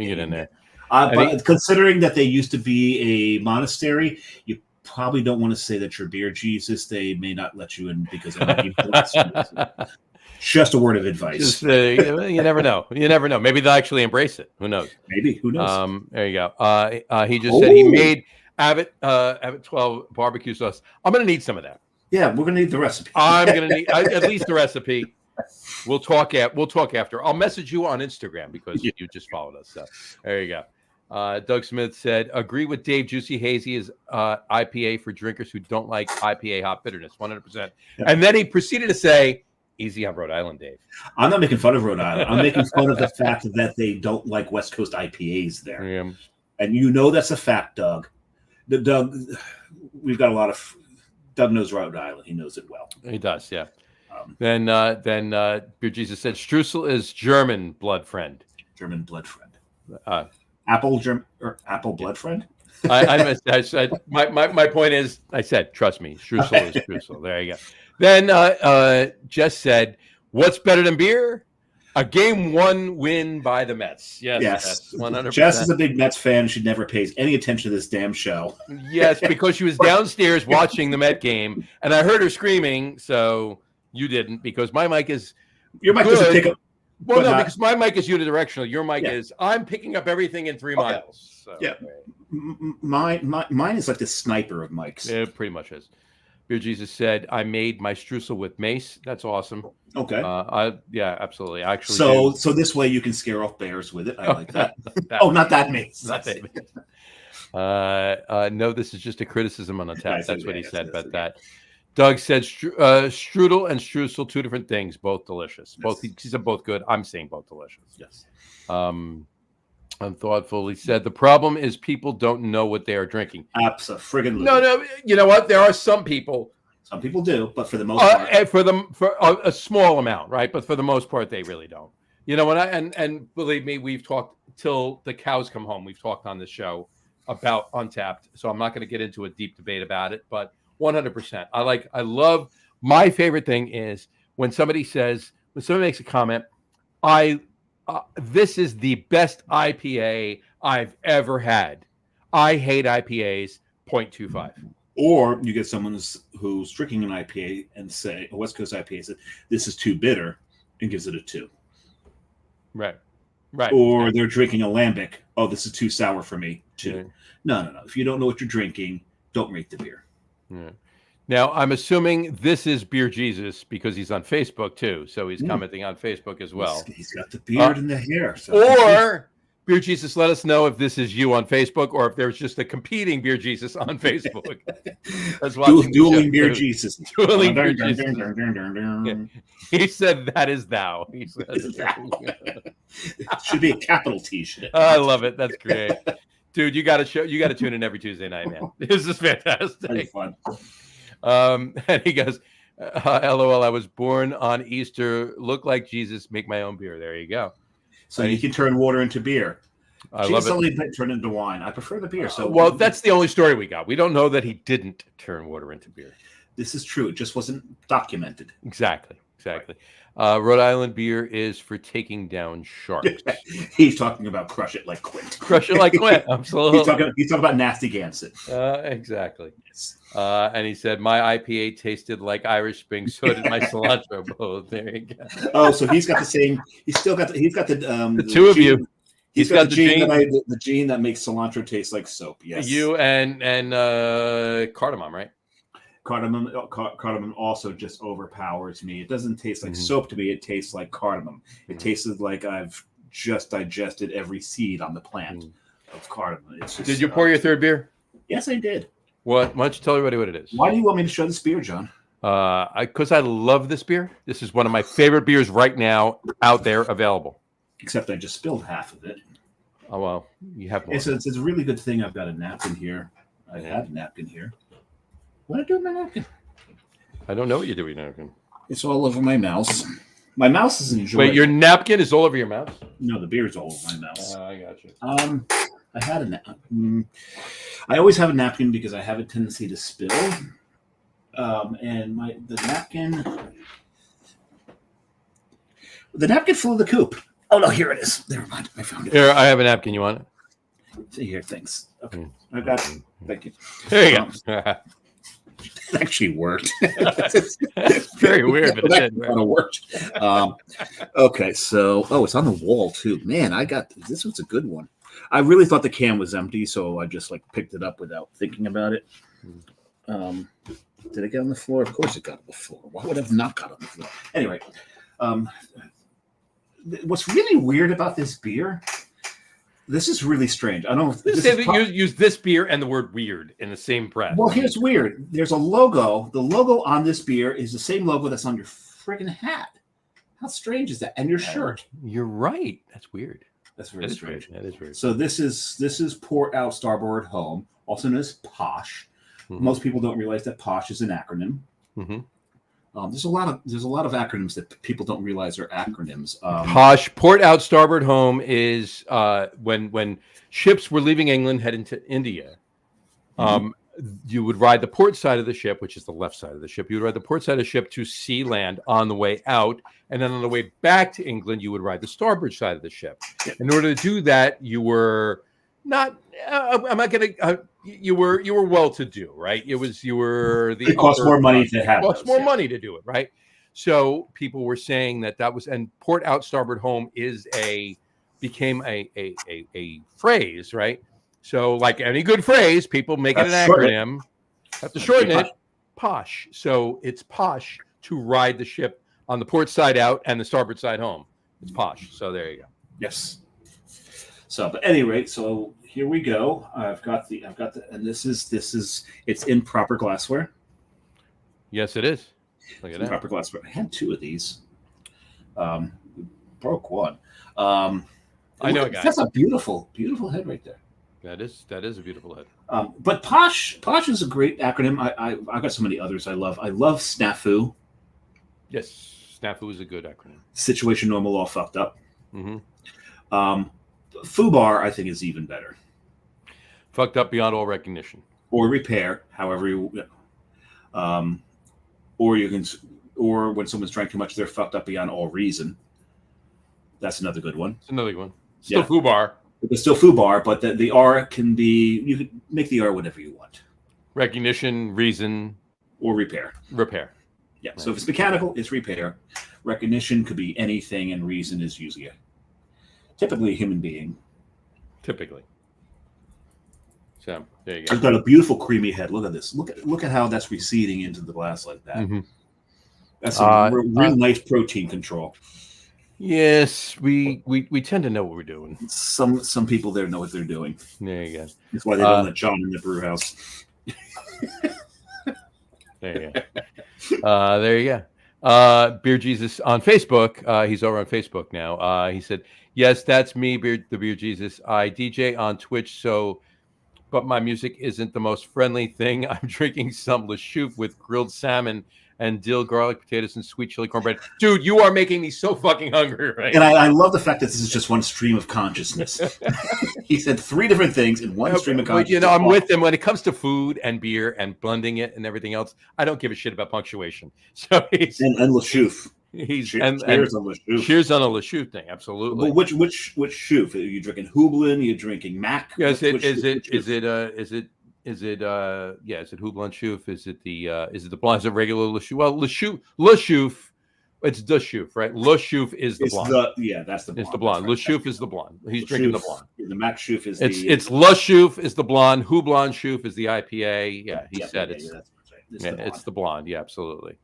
get in there. But considering that they used to be a monastery, you probably don't want to say that you're beer Jesus. They may not let you in because it might be blasphemous. Just a word of advice. You never know. Maybe they'll actually embrace it. Who knows? Maybe. Who knows? There you go. He just said he made Abbott 12 barbecue sauce. I'm going to need some of that. Yeah, we're going to need the recipe. I'm going to need at least the recipe. We'll talk after. I'll message you on Instagram because you just followed us. So there you go. Doug Smith said, agree with Dave. Juicy Hazy is IPA for drinkers who don't like IPA hop bitterness, 100%. Yeah. And then he proceeded to say, easy on Rhode Island, Dave. I'm not making fun of Rhode Island. I'm making fun of the fact that they don't like West Coast IPAs there. Yeah. And that's a fact, Doug. Doug, we've got a lot of – Doug knows Rhode Island. He knows it well. He does, yeah. Then Beer Jesus said, Streusel is German blood friend. German blood friend. Apple blood friend. I said my point is, I said, trust me, Streusel is Streusel. There you go. Then Jess said, what's better than beer? A game 1 win by the Mets. Yes, 100%. Jess is a big Mets fan. She never pays any attention to this damn show. Yes, because she was downstairs watching the Met game, and I heard her screaming. So you didn't, because my mic is your mic doesn't pick up. Well, no, because my mic is unidirectional. Your mic is I'm picking up everything in 3 miles. So, yeah, mine is like the sniper of mics. It pretty much is. Beer Jesus said, I made my streusel with mace. That's awesome. Okay. Yeah, absolutely. Actually, so this way you can scare off bears with it. I like that. Not that mace. Not that mace. No, this is just a criticism on Untapped. That's what he said about that. Doug said strudel and streusel, 2 different things, both delicious. Both he said both good. I'm saying both delicious. Yes. Unthoughtful. He said the problem is people don't know what they are drinking. Absolutely. No. You know what? There are some people. Some people do, but for the most part, for a small amount, right? But for the most part, they really don't. You know, and believe me, we've talked till the cows come home. We've talked on this show about Untapped, so I'm not going to get into a deep debate about it, but 100%. I love. My favorite thing is when somebody makes a comment This is the best IPA I've ever had. I hate IPAs. 0.25. Or you get someone who's drinking an IPA and say a West Coast IPA says this is too bitter and gives it a 2. Right. Right. Or they're drinking a lambic. Oh, this is too sour for me. 2. Yeah. No. If you don't know what you're drinking, don't rate the beer. Yeah. Now, I'm assuming this is Beer Jesus because he's on Facebook too. So he's commenting on Facebook as well. He's got the beard and the hair. So or Beer Jesus, let us know if this is you on Facebook or if there's just a competing Beer Jesus on Facebook. Dueling Beer Jesus. Dueling Beer Jesus. Yeah. He said that is thou. He said it should be a capital T. I love it. That's great. Dude, you got to tune in every Tuesday night, man. This is fantastic. That's fun. And he goes, LOL, I was born on Easter. Look like Jesus, make my own beer. There you go. So you can turn water into beer. I love it. Only turned into wine. I prefer the beer. So well, that's the only story we got. We don't know that he didn't turn water into beer. This is true. It just wasn't documented. Exactly. Rhode Island beer is for taking down sharks. He's talking about crush it like Quint. Crush it like Quint. Absolutely. He's talking about Nasty Gansett. Exactly. Yes. And he said, my IPA tasted like Irish Spring, so did my cilantro both. There you go. Oh, so he's got the same. He's got the two of you. He's got the gene that makes cilantro taste like soap. Yes. You and cardamom, right? Cardamom also just overpowers me. It doesn't taste like soap to me. It tastes like cardamom. It tasted like I've just digested every seed on the plant of cardamom. It's just, did you pour your third beer? Yes, I did. What? Why don't you tell everybody what it is? Why do you want me to show this beer, John? Because I love this beer. This is one of my favorite beers right now out there available. Except I just spilled half of it. Oh, well, you have more. It's a really good thing I've got a napkin here. I have a napkin here. What do I do with my napkin? I don't know what you do with your napkin. It's all over my mouse. My mouse is enjoying. Wait, your napkin is all over your mouse? No, the beer's all over my mouse. I got you. I had a napkin. I always have a napkin because I have a tendency to spill. And the napkin flew the coop. Oh no, here it is. Never mind, I found it. Here, I have a napkin. You want it? See here, thanks. Okay, I got it. Thank you. There you go. It actually worked. It's very weird, but it did. Kind of worked. Okay, so it's on the wall too. Man, this one's a good one. I really thought the can was empty, so I just picked it up without thinking about it. Did it get on the floor? Of course it got on the floor. Why would it have not got on the floor? Anyway, what's really weird about this beer? This is really strange. I don't know. You use this beer and the word weird in the same breath. Well, here's weird. There's a logo. The logo on this beer is the same logo that's on your friggin' hat. How strange is that? And your shirt. You're right. That's weird. That's very strange. That is weird. So this is Port Out Starboard Home, also known as POSH. Mm-hmm. Most people don't realize that POSH is an acronym. Mm-hmm. There's a lot of acronyms that people don't realize are acronyms. POSH, Port Out Starboard Home, is when ships were leaving England heading to India. You would ride the port side of the ship, which is the left side of the ship. You would ride the port side of the ship to see land on the way out, and then on the way back to England, you would ride the starboard side of the ship. In order to do that, you were not. I'm not going to. You were well-to-do, right? You were the. It cost more money to have. It cost more money to do it, right? So people were saying that was, and Port Out Starboard Home became a phrase, right? So, like any good phrase, people make it an acronym. Have to shorten it. POSH. So it's POSH to ride the ship on the port side out and the starboard side home. It's POSH. So there you go. Yes. So, but at any rate, so here we go. I've got the, and this is it's in proper glassware. Yes, it is. Look at that. Proper glassware. I had 2 of these. Broke one. I know a guy. That's a beautiful, beautiful head right there. That is a beautiful head. But POSH is a great acronym. I've got so many others I love. I love SNAFU. Yes, SNAFU is a good acronym. Situation, normal, all fucked up. Mm-hmm. FUBAR, I think, is even better. Fucked up beyond all recognition. Or repair, however you. Or when someone's drank too much, they're fucked up beyond all reason. That's another good one. It's another good one. Still FUBAR. It's still FUBAR, but the R can be, you can make the R whatever you want. Recognition, reason. Or repair. Repair. Yeah. Right. So if it's mechanical, it's repair. Recognition could be anything, and reason is usually typically a human being. Typically. So there you go. It's got a beautiful creamy head. Look at this. Look at how that's receding into the glass like that. Mm-hmm. That's a real nice protein control. Yes, we tend to know what we're doing. Some people there know what they're doing. There you go. That's why they don't let John in the brew house. There you go. There you go. Beer Jesus on Facebook. He's over on Facebook now. He said, "Yes, that's me, the Beer Jesus. I DJ on Twitch, but my music isn't the most friendly thing. I'm drinking some Le Chouffe with grilled salmon and dill, garlic, potatoes, and sweet chili cornbread." Dude, you are making me so fucking hungry right now. And I love the fact that this is just one stream of consciousness. He said 3 different things in one stream of consciousness. I'm with him when it comes to food and beer and blending it and everything else. I don't give a shit about punctuation. So and Le Chouffe. Cheers on Le Chouffe. Cheers on a Le Chouffe thing, absolutely. Well, which Chouffe? Are you drinking Houblon? Are you drinking Mac? Yeah, is it Houblon Chouffe? Is it the blonde? Is it regular Le Chouffe? Well, Le Chouffe, it's the Chouffe, right? Le Chouffe is the blonde. That's the blonde. It's the blonde. Le Chouffe is the blonde. He's drinking the blonde. The Mac Chouffe is it's Le Chouffe is the blonde. Houblon Chouffe is the IPA. Yeah, he said it's it's the blonde. Yeah, absolutely.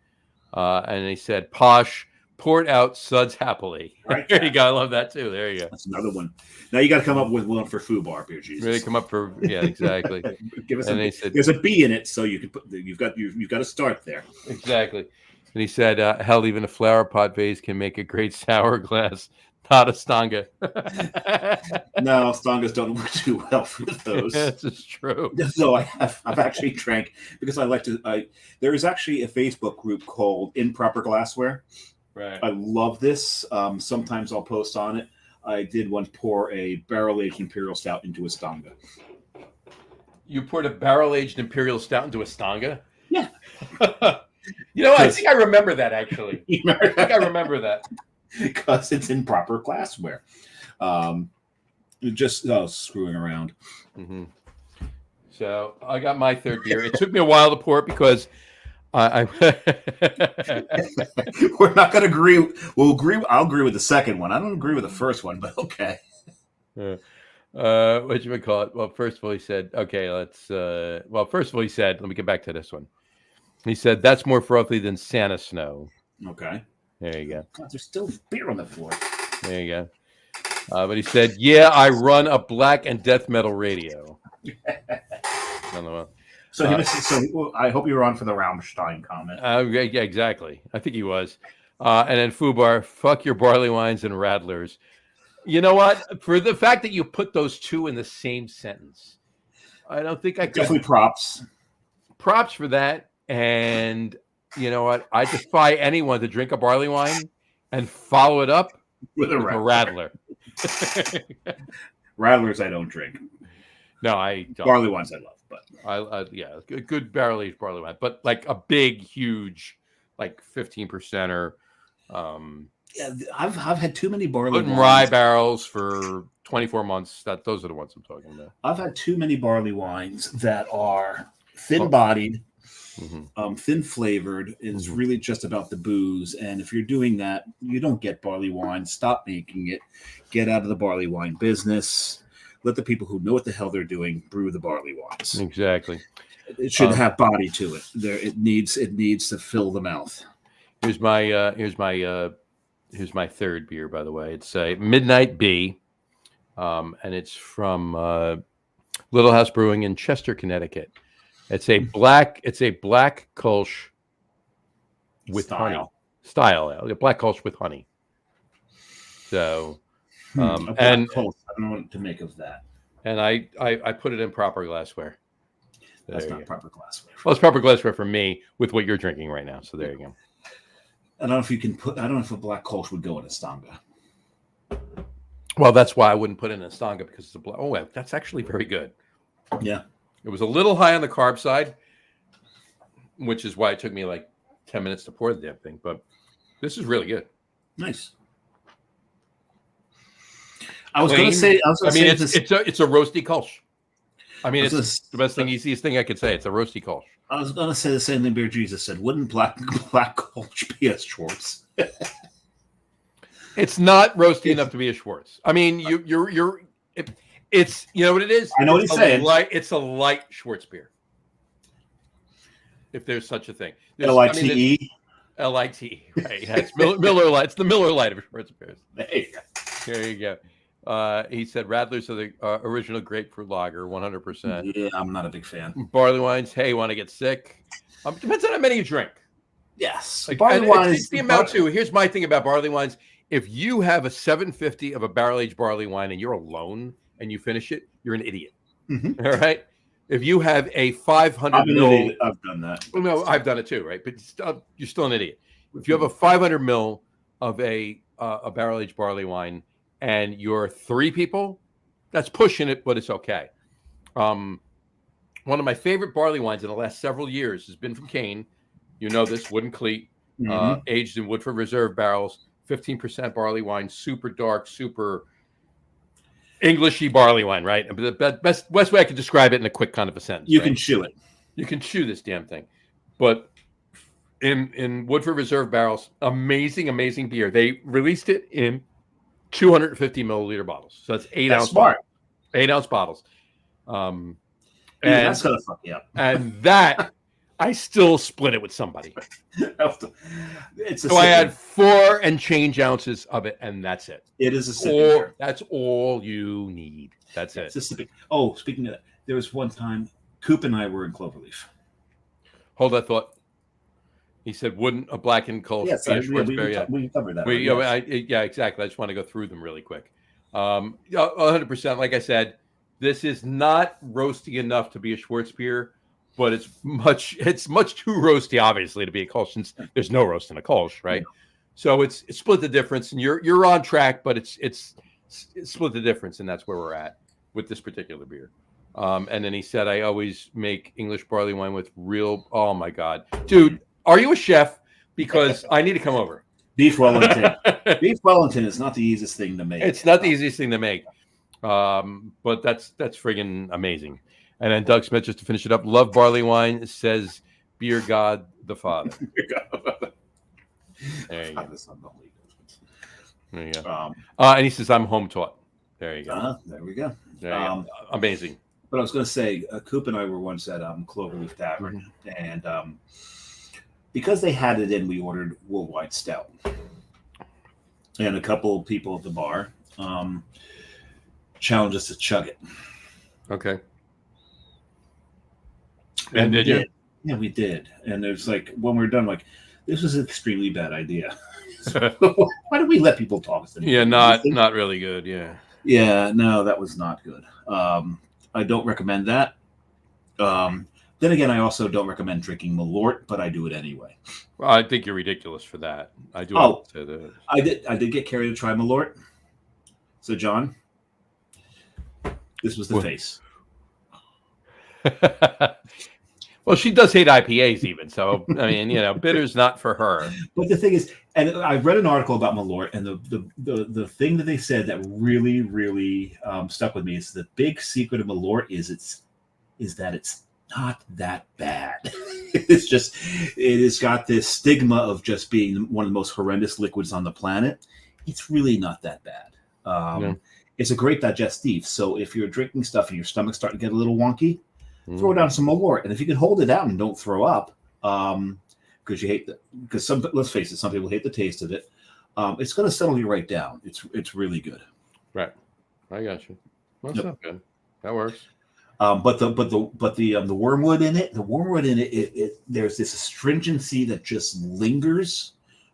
And he said, "Posh, poured out suds happily." Right. There you go. I love that too. There you go. That's another one. Now you got to come up with one for FUBAR, Beer Jesus. Really come up for exactly. Give us there's a B in it, so you can put. You've got to start there. Exactly. And he said, "Hell, even a flower pot vase can make a great sour glass, not a stanga." No, stangas don't work too well for those. This is true. So I've actually drank because I like to. There is actually a Facebook group called Improper Glassware. Right. I love this. Sometimes I'll post on it. I did once pour a barrel-aged Imperial Stout into a stanga. You poured a barrel-aged Imperial Stout into a stanga? Yeah. I think I remember that, actually. I remember that. Because it's in proper glassware. Just screwing around. Mm-hmm. So I got my third beer. It took me a while to pour it because we're not going to agree. We'll agree. I'll agree with the second one. I don't agree with the first one, but okay. What you would call it? Well, first of all, he said, "Okay, let's." First of all, he said, "Let me get back to this one." He said, "That's more frothy than Santa Snow." Okay. There you go. God, there's still beer on the floor. There you go. But he said, "Yeah, I run a black and death metal radio." So I hope you were on for the Rammstein comment. Yeah, exactly. I think he was. And then FUBAR, fuck your barley wines and rattlers. You know what? For the fact that you put those two in the same sentence, I don't think I could. Definitely props. Props for that. And you know what? I defy anyone to drink a barley wine and follow it up with a rattler. Rattlers I don't drink. No, I don't. Barley wines I love, but good barrel aged barley wine, but like a big, huge, like 15% or. I've had too many barley wines. Rye barrels for 24 months. Those are the ones I'm talking about. I've had too many barley wines that are thin bodied. Mm-hmm. Thin flavored is really just about the booze, and if you're doing that, you don't get barley wine. Stop making it. Get out of the barley wine business. Let the people who know what the hell they're doing brew the barley wines. Exactly. It should have body to it. It needs to fill the mouth. Here's my third beer, by the way. It's a Midnight Bee, and it's from Little House Brewing in Chester, Connecticut. It's a black Kolsch with honey style. A black Kolsch with honey. So, and Kolsch, I don't know what to make of that. And I put it in proper glassware. That's not proper glassware. Well, it's proper glassware for me with what you're drinking right now. So there you go. I don't know if you can put. I don't know if a black Kolsch would go in a stanga. Well, that's why I wouldn't put it in a stanga because it's a black. Oh, that's actually very good. Yeah. It was a little high on the carb side, which is why it took me like 10 minutes to pour the damn thing. But this is really good. Nice. I was going to say. It's a roasty Kolsch. I mean, it's the best thing, easiest thing I could say. It's a roasty Kolsch. I was going to say the same thing Beer Jesus said. Wouldn't black Kolsch be a Schwartz? It's not roasty enough to be a Schwartz. I mean, it's you know what it is. I know what he's saying. It's a light Schwartz beer, if there's such a thing. LITE. LITE, right? Yeah, it's Miller Lite. It's the Miller Lite of Schwartz beers. There you go. He said Radlers are the original grapefruit lager, 100%. Yeah, I'm not a big fan. Barley wines, hey, want to get sick? Depends on how many you drink. Yes. Barley wines. The amount too. Here's my thing about barley wines. If you have a 750 of a barrel-aged barley wine and you're alone and you finish it, you're an idiot. Mm-hmm. All right? If you have a 500 mil... I've done that. Well, no, I've done it too, right? But you're still an idiot. If you have a 500 mil of a barrel-aged barley wine and you're 3 people, that's pushing it, but it's okay. One of my favorite barley wines in the last several years has been from Kane. You know this, Wooden Cleat, aged in Woodford Reserve barrels, 15% barley wine, super dark, super Englishy barley wine, right? The best way I can describe it in a quick kind of a sentence. You can chew it. You can chew this damn thing. But in Woodford Reserve barrels, amazing beer. They released it in 250 milliliter bottles. So that's 8 ounce smart. bottles. 8 ounce bottles. And that's gonna fuck you up. And that I still split it with somebody. So I had 4 and change ounces of it, and that's it. It is a sipping. That's all you need. That's it. It's a sipping. Oh, speaking of that, there was one time Coop and I were in Cloverleaf. Hold that thought. He said, "Wouldn't a blackened Kolsch we covered that. Yeah, exactly. I just want to go through them really quick. 100%. Like I said, this is not roasty enough to be a Schwartz beer, but it's much too roasty, obviously, to be a Kolsch, since there's no roast in a Kolsch, right? Yeah. So it's split the difference, and you're on track, but it's split the difference, and that's where we're at with this particular beer. And then he said, I always make English barley wine with real. Oh my God, dude, are you a chef? Because I need to come over. Beef Wellington. Beef Wellington is not the easiest thing to make. It's not the easiest thing to make, but that's friggin' amazing. And then Doug Smith, just to finish it up, love barley wine, says Beer God the Father. There you go. There you go. And he says, I'm home taught. There you go. There we go. Amazing. But I was going to say, Coop and I were once at Cloverleaf Tavern, and because they had it in, we ordered Worldwide Stout. And a couple of people at the bar challenged us to chug it. Okay. And did you? Yeah, we did. And there's like, when we were done, like, this was an extremely bad idea. Why do we let people talk to them? Yeah, not really good. Yeah. Yeah, no, that was not good. I don't recommend that. Then again, I also don't recommend drinking Malort, but I do it anyway. Well, I think you're ridiculous for that. I do. I did get Carrie to try Malort. So, John, this was the face. Well, she does hate IPAs even. So, I mean, bitter's not for her. But the thing is, and I read an article about Malort, and the thing that they said that really, really stuck with me is the big secret of Malort is that it's not that bad. It has got this stigma of just being one of the most horrendous liquids on the planet. It's really not that bad. It's a great digestive. So if you're drinking stuff and your stomach's starting to get a little wonky, throw down some Malort. And if you can hold it out and don't throw up, because let's face it, some people hate the taste of it. It's going to settle you right down. It's really good. Right. I got you. That's not good. That works. But the wormwood in it, there's this astringency that just lingers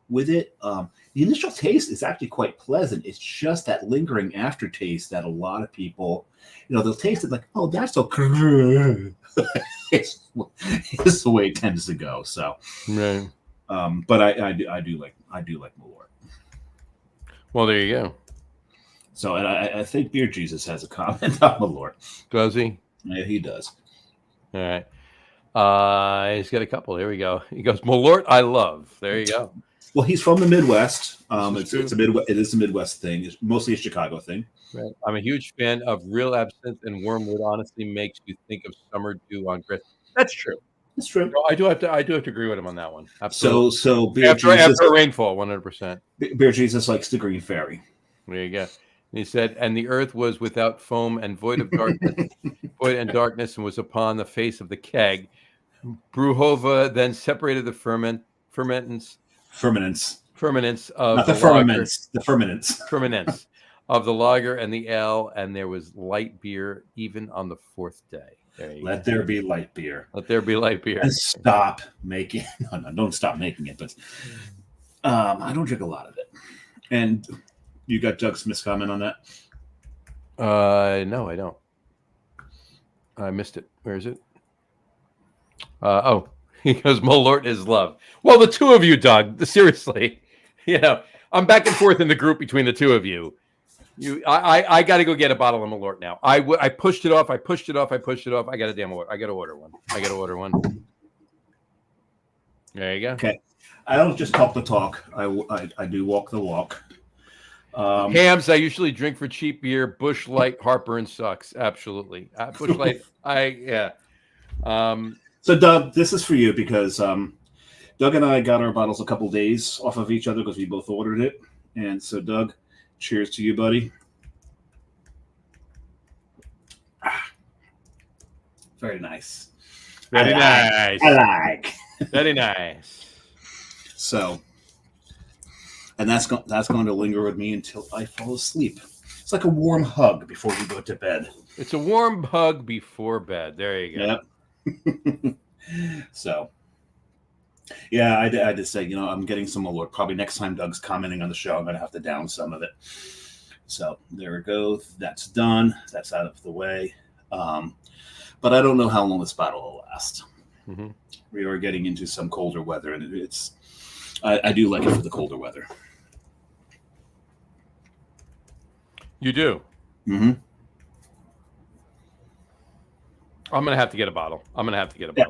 with it. The initial taste is actually quite pleasant. It's just that lingering aftertaste that a lot of people, they'll taste it like, oh, that's okay. It's the way it tends to go. So, right. But I do like Malort. Well, there you go. So, and I think Beer Jesus has a comment on Malort. Does he? Yeah, he does. All right. He's got a couple. Here we go. He goes, Malort, I love. There you go. Well, he's from the Midwest. It is a Midwest thing. It's mostly a Chicago thing. Right. I'm a huge fan of real absinthe and wormwood. Honestly, makes you think of summer dew on grass. That's true. It's true. No, I do have to agree with him on that one. Absolutely. So Beer After Jesus, a rainfall, 100%. Beer Jesus likes the Green Fairy. There you go. And he said, and the earth was without foam and void of darkness, void and darkness, and was upon the face of the keg. Bruhova then separated the fermentants of Not the the lager, firmaments, the fermentants. fermentants of the lager and the ale, and there was light beer even on the fourth day. There you Let go. there be light beer. Let there be light beer. And stop making. No, don't stop making it. But I don't drink a lot of it. And you got Doug Smith's comment on that? No, I don't. I missed it. Where is it? He goes, Malort is love. Well, the two of you, Doug, seriously, I'm back and forth in the group between the two of you. I got to go get a bottle of Malort now. I pushed it off. I pushed it off. I got a damn order. I got to order one. There you go. Okay. I don't just talk the talk. I do walk the walk. Hams, I usually drink for cheap beer. Bush Light, heartburn sucks. Absolutely. Bush Light, yeah. So, Doug, this is for you because Doug and I got our bottles a couple days off of each other because we both ordered it. And so, Doug, cheers to you, buddy. Very nice. Very nice. I like. Very nice. So, and that's going to linger with me until I fall asleep. It's like a warm hug before you go to bed. It's a warm hug before bed. There you go. Yep. So, yeah, I did say, I'm getting some Malort. Probably next time Doug's commenting on the show, I'm going to have to down some of it. So there we go. That's done. That's out of the way. But I don't know how long this bottle will last. Mm-hmm. We are getting into some colder weather, and I do like it for the colder weather. You do? Mm-hmm. I'm going to have to get a bottle. Yeah.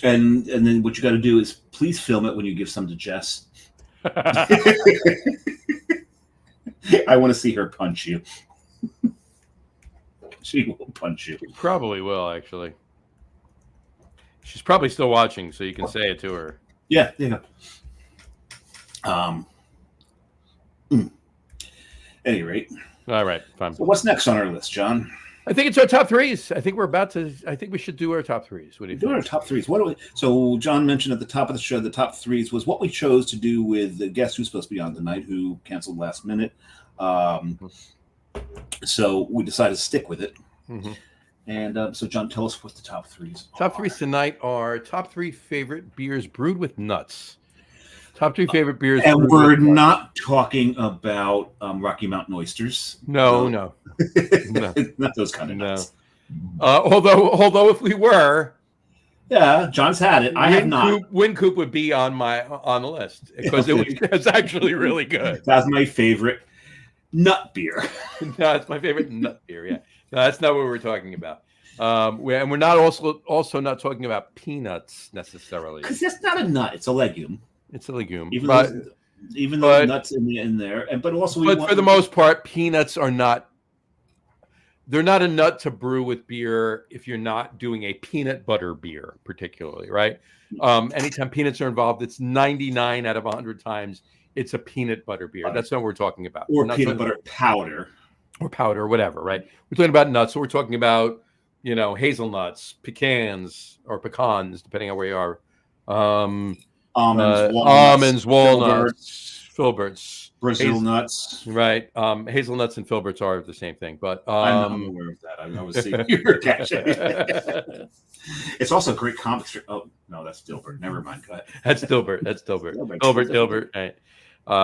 And then what you got to do is please film it when you give some to Jess. I want to see her punch you. She will punch you. She probably will, actually. She's probably still watching, so you can say it to her. Yeah, there you go. Any rate. All right, fine. So what's next on our list, John? I think it's our top threes. I think we should do our top threes. What do you think? Do our top threes. So John mentioned at the top of the show, the top threes was what we chose to do with the guest who's supposed to be on tonight, who canceled last minute. So we decided to stick with it. Mm-hmm. And so, John, tell us what the top threes are. Top threes tonight are top three favorite beers brewed with nuts. Top three favorite beers. And we're not talking about Rocky Mountain oysters. No. Not those kind of nuts. Although if we were, yeah, John's had it. I have not. Wincoop would be on the list because it's actually really good. That's my favorite nut beer. That's my favorite nut beer. Yeah, no, that's not what we're talking about. And we're not also not talking about peanuts necessarily because that's not a nut; it's a legume. It's a legume, even though nuts in there, but also. But for the most part, peanuts are not. They're not a nut to brew with beer if you're not doing a peanut butter beer, particularly, right? Anytime peanuts are involved, it's 99 out of 100 times it's a peanut butter beer. That's not what we're talking about. Or peanut butter powder. Or powder, or whatever, right? We're talking about nuts. So we're talking about, hazelnuts, pecans, depending on where you are. Almonds, walnuts, filberts, Brazil nuts, right? Hazelnuts and filberts are the same thing, but I'm aware of that. I was seeing your catching. It's also a great comic strip. Oh no, that's Dilbert. Never mind. Go ahead. That's Dilbert. Dilbert. Right.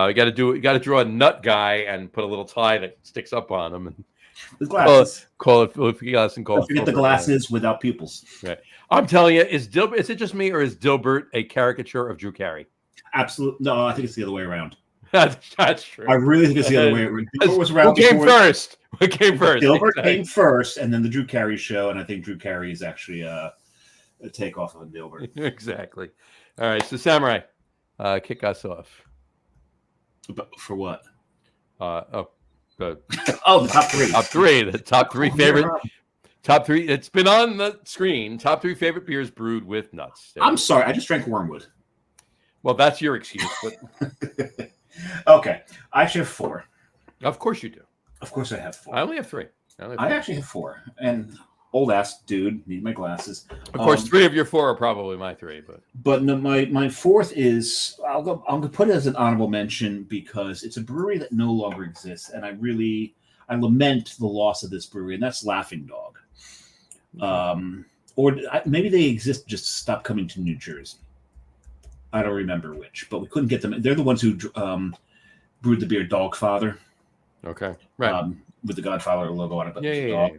You got to draw a nut guy and put a little tie that sticks up on him, and the glasses. Call it glass and call Don't forget the glasses without pupils. Right. I'm telling you, is it just me or is Dilbert a caricature of Drew Carey? Absolutely. No, I think it's the other way around. That's true. I really think it's the other way around. Dilbert was around. Who came first? Dilbert came first, and then the Drew Carey show, and I think Drew Carey is actually a takeoff of Dilbert. Exactly. All right, so Samurai, kick us off. But for what? The Oh, the top three. the top three favorite. Top three. It's been on the screen. Top three favorite beers brewed with nuts. I'm sorry. I just drank Wormwood. Well, that's your excuse, but Okay. I actually have four. of course you do. Of course I have four. I only have three. I actually have four. And old ass dude, need my glasses. Of course, three of your four are probably my three, but no, my fourth is I'm gonna put it as an honorable mention because it's a brewery that no longer exists, and I lament the loss of this brewery, and that's Laughing Dog. Or maybe they exist, just stopped coming to New Jersey. I don't remember which, but we couldn't get them. They're the ones who brewed the beer Dogfather. Okay, right. With the Godfather logo on it. But Yeah.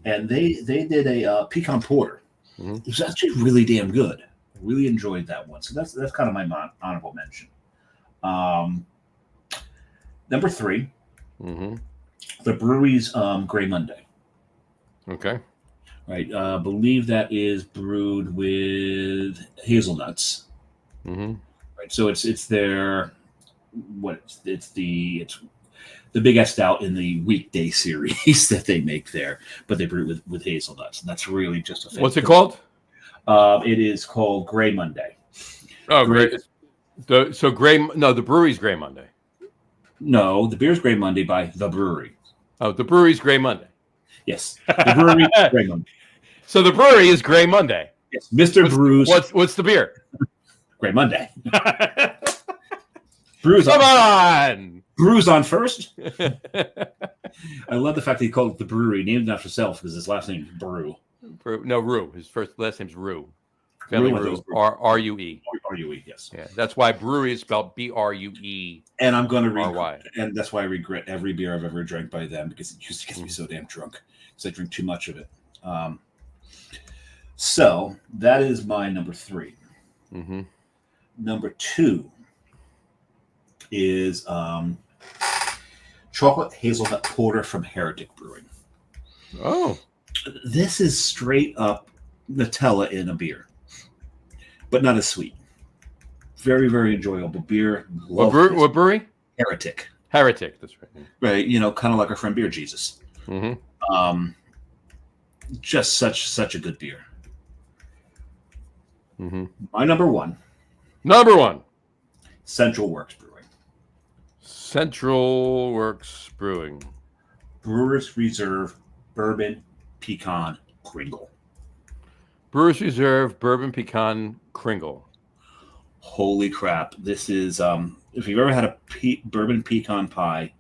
And they did a pecan porter. Mm-hmm. It was actually really damn good. I really enjoyed that one. So that's kind of my honorable mention. Number three, the brewery's Grey Monday. Okay. Right. I believe that is brewed with hazelnuts. Mm-hmm. Right. So it's their it's the biggest stout in the weekday series that they make there, but they brew it with hazelnuts, and that's really just a. What's it called? It is called Grey Monday. Oh, great. The brewery's Grey Monday. No, the beer's Grey Monday by the brewery. Oh, the brewery's Grey Monday. Yes, the brewery Grey Monday. So the brewery is Grey Monday. Yes, Mr. Brews. What's the beer? Grey Monday. Brews Come on. Brews on first. I love the fact that he called it the brewery, named after himself because his last name is Brew. No, Rue. His last name's Rue. Family Rue. R-U-E. R-U-E, yes. Yeah, that's why brewery is spelled B-R-U-E. And I'm going to regret, and that's why I regret every beer I've ever drank by them because it used to get me so damn drunk because I drink too much of it. So that is my number three. Mm-hmm. Number two is chocolate hazelnut porter from Heretic Brewing. Oh, this is straight up Nutella in a beer, but not as sweet. Very, very enjoyable beer. What brewery? Heretic. Heretic. That's right. Right. Kind of like our friend Beer Jesus. Mm-hmm. Just such a good beer. Mm-hmm. My number one. Central Works Brewing. Central Works Brewing. Brewers Reserve Bourbon Pecan Kringle. Brewers Reserve Bourbon Pecan Kringle. Holy crap. This is, if you've ever had a bourbon pecan pie,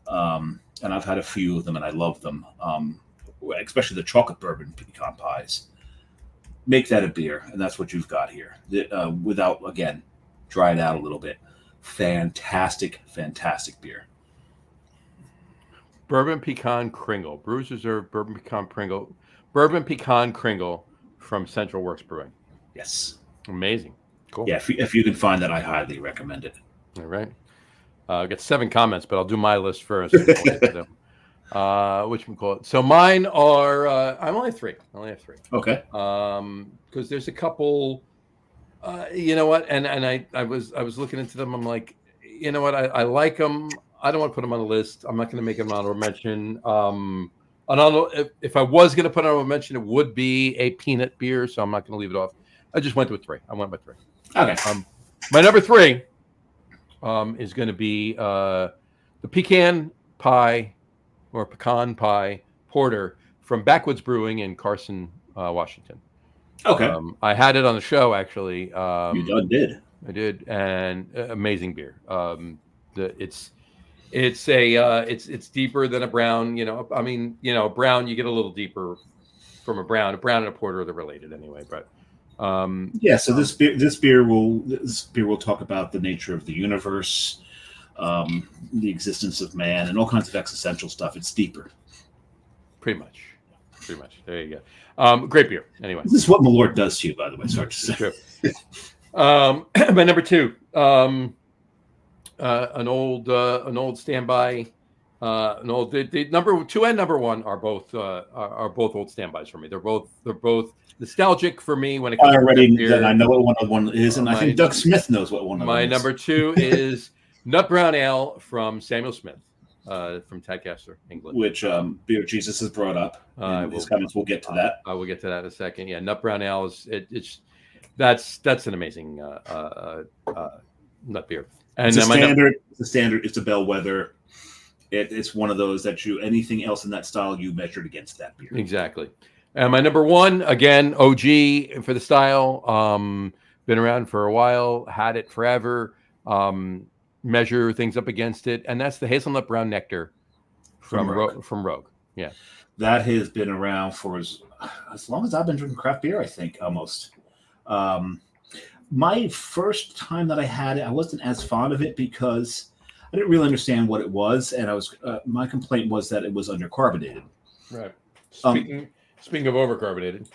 and I've had a few of them and I love them, especially the chocolate bourbon pecan pies, make that a beer. And that's what you've got here. Without, again, dry it out a little bit. Fantastic beer. Bourbon Pecan Kringle. Brewers Reserve Bourbon Pecan Kringle from Central Works Brewing. Yes. Amazing. Cool. Yeah, if you can find that, I highly recommend it. All right. I got 7 comments, but I'll do my list first. Which one call it? So mine are. I'm only 3. I only have 3. Okay. Because there's a couple. You know what? And I was looking into them. I'm like, you know what? I like them. I don't want to put them on the list. I'm not going to make them an honorable mention. If I was going to put an honorable mention, it would be a peanut beer. So I'm not going to leave it off. I just went with 3. I went with 3. Okay. My number 3 is going to be the pecan pie porter from Backwoods Brewing in Carson, Washington. Okay. I had it on the show actually. You did. I did, and amazing beer. It's deeper than a brown. Brown you get a little deeper from a brown. A brown and a porter they're related anyway, but. So this beer will talk about the nature of the universe, the existence of man, and all kinds of existential stuff. It's deeper. Pretty much. There you go. Great beer. Anyway, this is what Malort does to you, by the way. Sorry to say. True. My number 2, an old standby. The number 2 and number 1 are both old standbys for me. They're both nostalgic for me when it comes to beer. Then I know what one is, and I think Doug Smith knows what one of them is. My number 2 is Nut Brown Ale from Samuel Smith. from Tadcaster, England. Which Beer Jesus has brought up in his comments. We'll get to that. I will get to that in a second. Yeah, Nut Brown Ale is that's an amazing nut beer. And it's a standard. It's a bellwether. It's one of those that anything else in that style you measured against that beer. Exactly. And my number one, again, OG for the style. Been around for a while, had it forever. Measure things up against it, and that's the Hazelnut Brown Nectar from Rogue. Yeah, that has been around for as long as I've been drinking craft beer. I think almost. My first time that I had it, I wasn't as fond of it because I didn't really understand what it was, and I was my complaint was that it was undercarbonated. Right. Speaking of overcarbonated.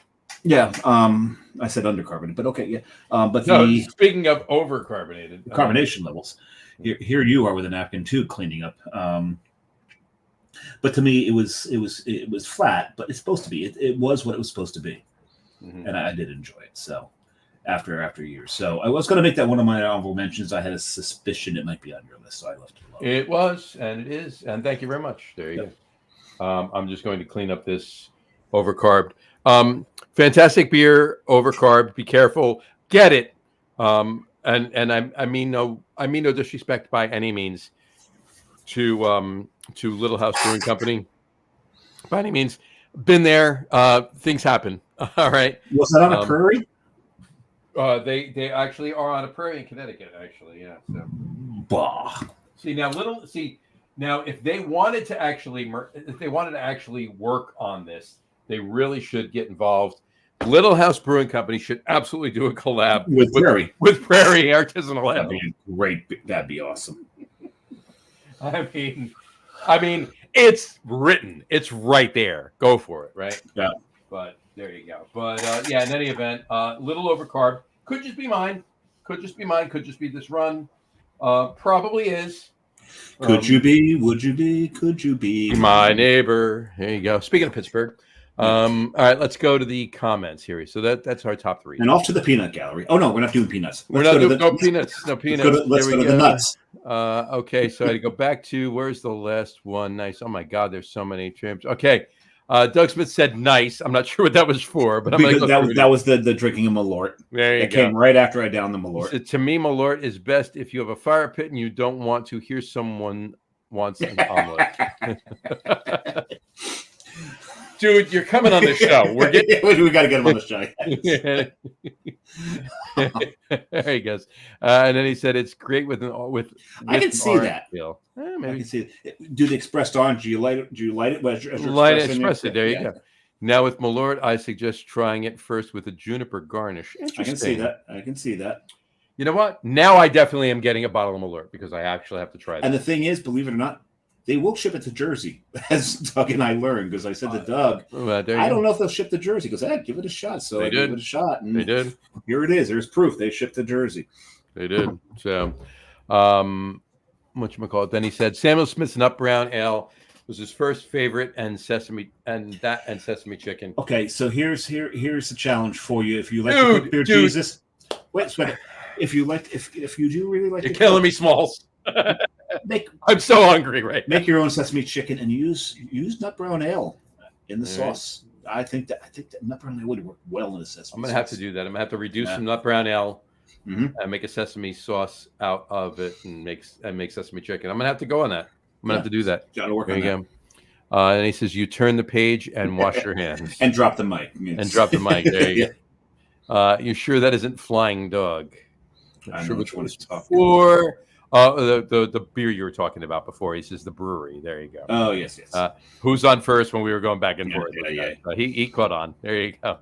Yeah, I said undercarbonated, but okay, yeah. But speaking of overcarbonated, carbonation levels. Here you are with a napkin too, cleaning up. But to me, it was flat, but it's supposed to be. It was what it was supposed to be, and I did enjoy it. So after years, so I was going to make that one of my honorable mentions. I had a suspicion it might be on your list, so I left it alone. It was, and it is, and thank you very much. There you go. I'm just going to clean up this overcarbed. Fantastic beer, overcarbed. Be careful. Get it. And I mean no disrespect by any means to Little House Brewing Company. By any means, been there. Things happen. All right. Was that on a prairie? They actually are on a prairie in Connecticut. Actually, yeah. So. Bah. Now if they wanted to actually work on this, they really should get involved. Little House Brewing Company should absolutely do a collab with Prairie Artisanal Ale. That'd be great. That'd be awesome. I mean, it's written. It's right there. Go for it, right? Yeah. But there you go. But yeah, in any event, little overcarb. Could just be mine. Could just be this run. Probably is. Could you be? Would you be? Could you be my neighbor? There you go. Speaking of Pittsburgh. All right, let's go to the comments here. So that's our top three. And off to the peanut gallery. Oh no, we're not doing peanuts. We're not doing peanuts. No peanuts. Let's go to the nuts. Okay, so I go back to where's the last one? Nice. Oh my God, there's so many trims. Okay, Doug Smith said nice. I'm not sure what that was for, but that was the drinking of Malort. There you go. It came right after I downed the Malort. So, to me, Malort is best if you have a fire pit and you don't want to hear someone wants an omelet. Dude, you're coming on the show. We got to get him on the show. There he goes. And then he said it's great with I can see that. Maybe. I can see it. Do the expressed orange? Do you light it? Do you light it? Express it. There you go. Now with Malort, I suggest trying it first with a juniper garnish. I can see that. You know what? Now I definitely am getting a bottle of Malort because I actually have to try that. And the thing is, believe it or not, they will ship it to Jersey, as Doug and I learned, because I said to Doug, I don't know if they'll ship to Jersey. He goes, give it a shot. So I gave it a shot. And they did. Here it is. There's proof. They shipped to Jersey. They did. So, whatchamacallit? Then he said Samuel Smith's Nut Brown Ale was his first favorite, and sesame chicken. Okay, so here's the challenge for you. If you like to cook beer, Jesus. Wait. If you do really like, you're killing me, Smalls. I'm so hungry right now. Make your own sesame chicken and use Nut Brown Ale in the sauce. I think that Nut Brown Ale would work well in the sesame. I'm gonna have to do that. I'm gonna have to reduce some Nut Brown Ale and make a sesame sauce out of it and make sesame chicken. I'm gonna have to go on that. I'm gonna have to do that. Got to work on that. And he says you turn the page and wash your hands and drop the mic. Yes. And drop the mic. There you go. You're sure that isn't Flying Dog? I know which one is talking. Or the beer you were talking about before. He says the brewery. There you go. Oh yes. Who's on first when we were going back and forth? Yeah. He caught on. There you go.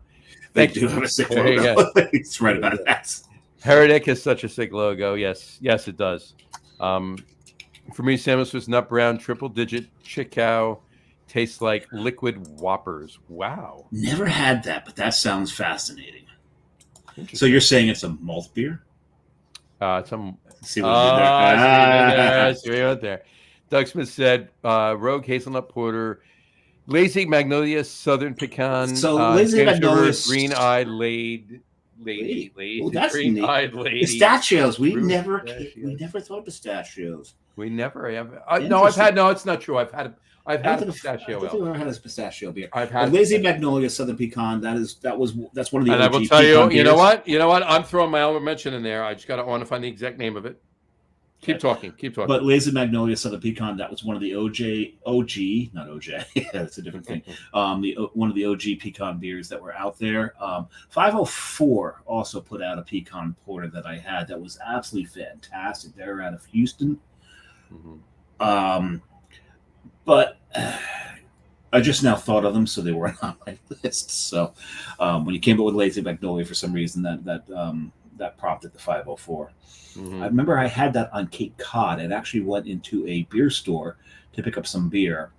They do have a sick logo. He's right about that. Heretic has such a sick logo. Yes, it does. For me, Samuel Smith's Nut Brown triple digit Chicow tastes like liquid Whoppers. Wow. Never had that, but that sounds fascinating. So you're saying it's a malt beer? See what I did there. Doug Smith said Rogue Hazelnut Porter, Lazy Magnolia Southern Pecan, so Lazy Magnolia Green Eye Laid Oh, that's neat. green-eyed lady. Pistachios. We Brewed never pistachios. thought pistachios. We never have. No, I've had. No, it's not true. I've had a pistachio. I don't think I've ever had a pistachio beer. I've had Lazy Magnolia Southern Pecan. That's one of the. And OG I will tell you. pecan You know beers. what? You know what? I'm throwing my own mention in there. I just want to find the exact name of it. Keep talking. But Lazy Magnolia Southern Pecan, that was one of the OG, not OJ. That's a different thing. One of the OG pecan beers that were out there. 504 also put out a pecan porter that I had that was absolutely fantastic. They're out of Houston. But I just now thought of them, so they weren't on my list. So when you came up with Lazy Magnolia, for some reason, that prompted the 504. I remember I had that on Cape Cod. I actually went into a beer store to pick up some beer.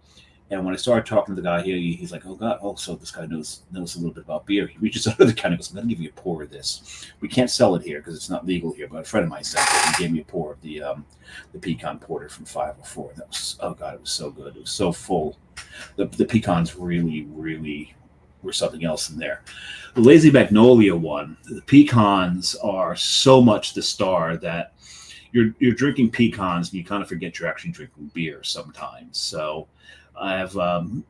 And when I started talking to the guy here, he's like, oh, God, so this guy knows a little bit about beer. He reaches out to the counter and goes, I'm going to give you a pour of this. We can't sell it here because it's not legal here, but a friend of mine sent it and gave me a pour of the pecan porter from 504. That was, oh, God, it was so good. It was so full. The pecans really, really were something else in there. The Lazy Magnolia one, the pecans are so much the star that you're drinking pecans and you kind of forget you're actually drinking beer sometimes. So I have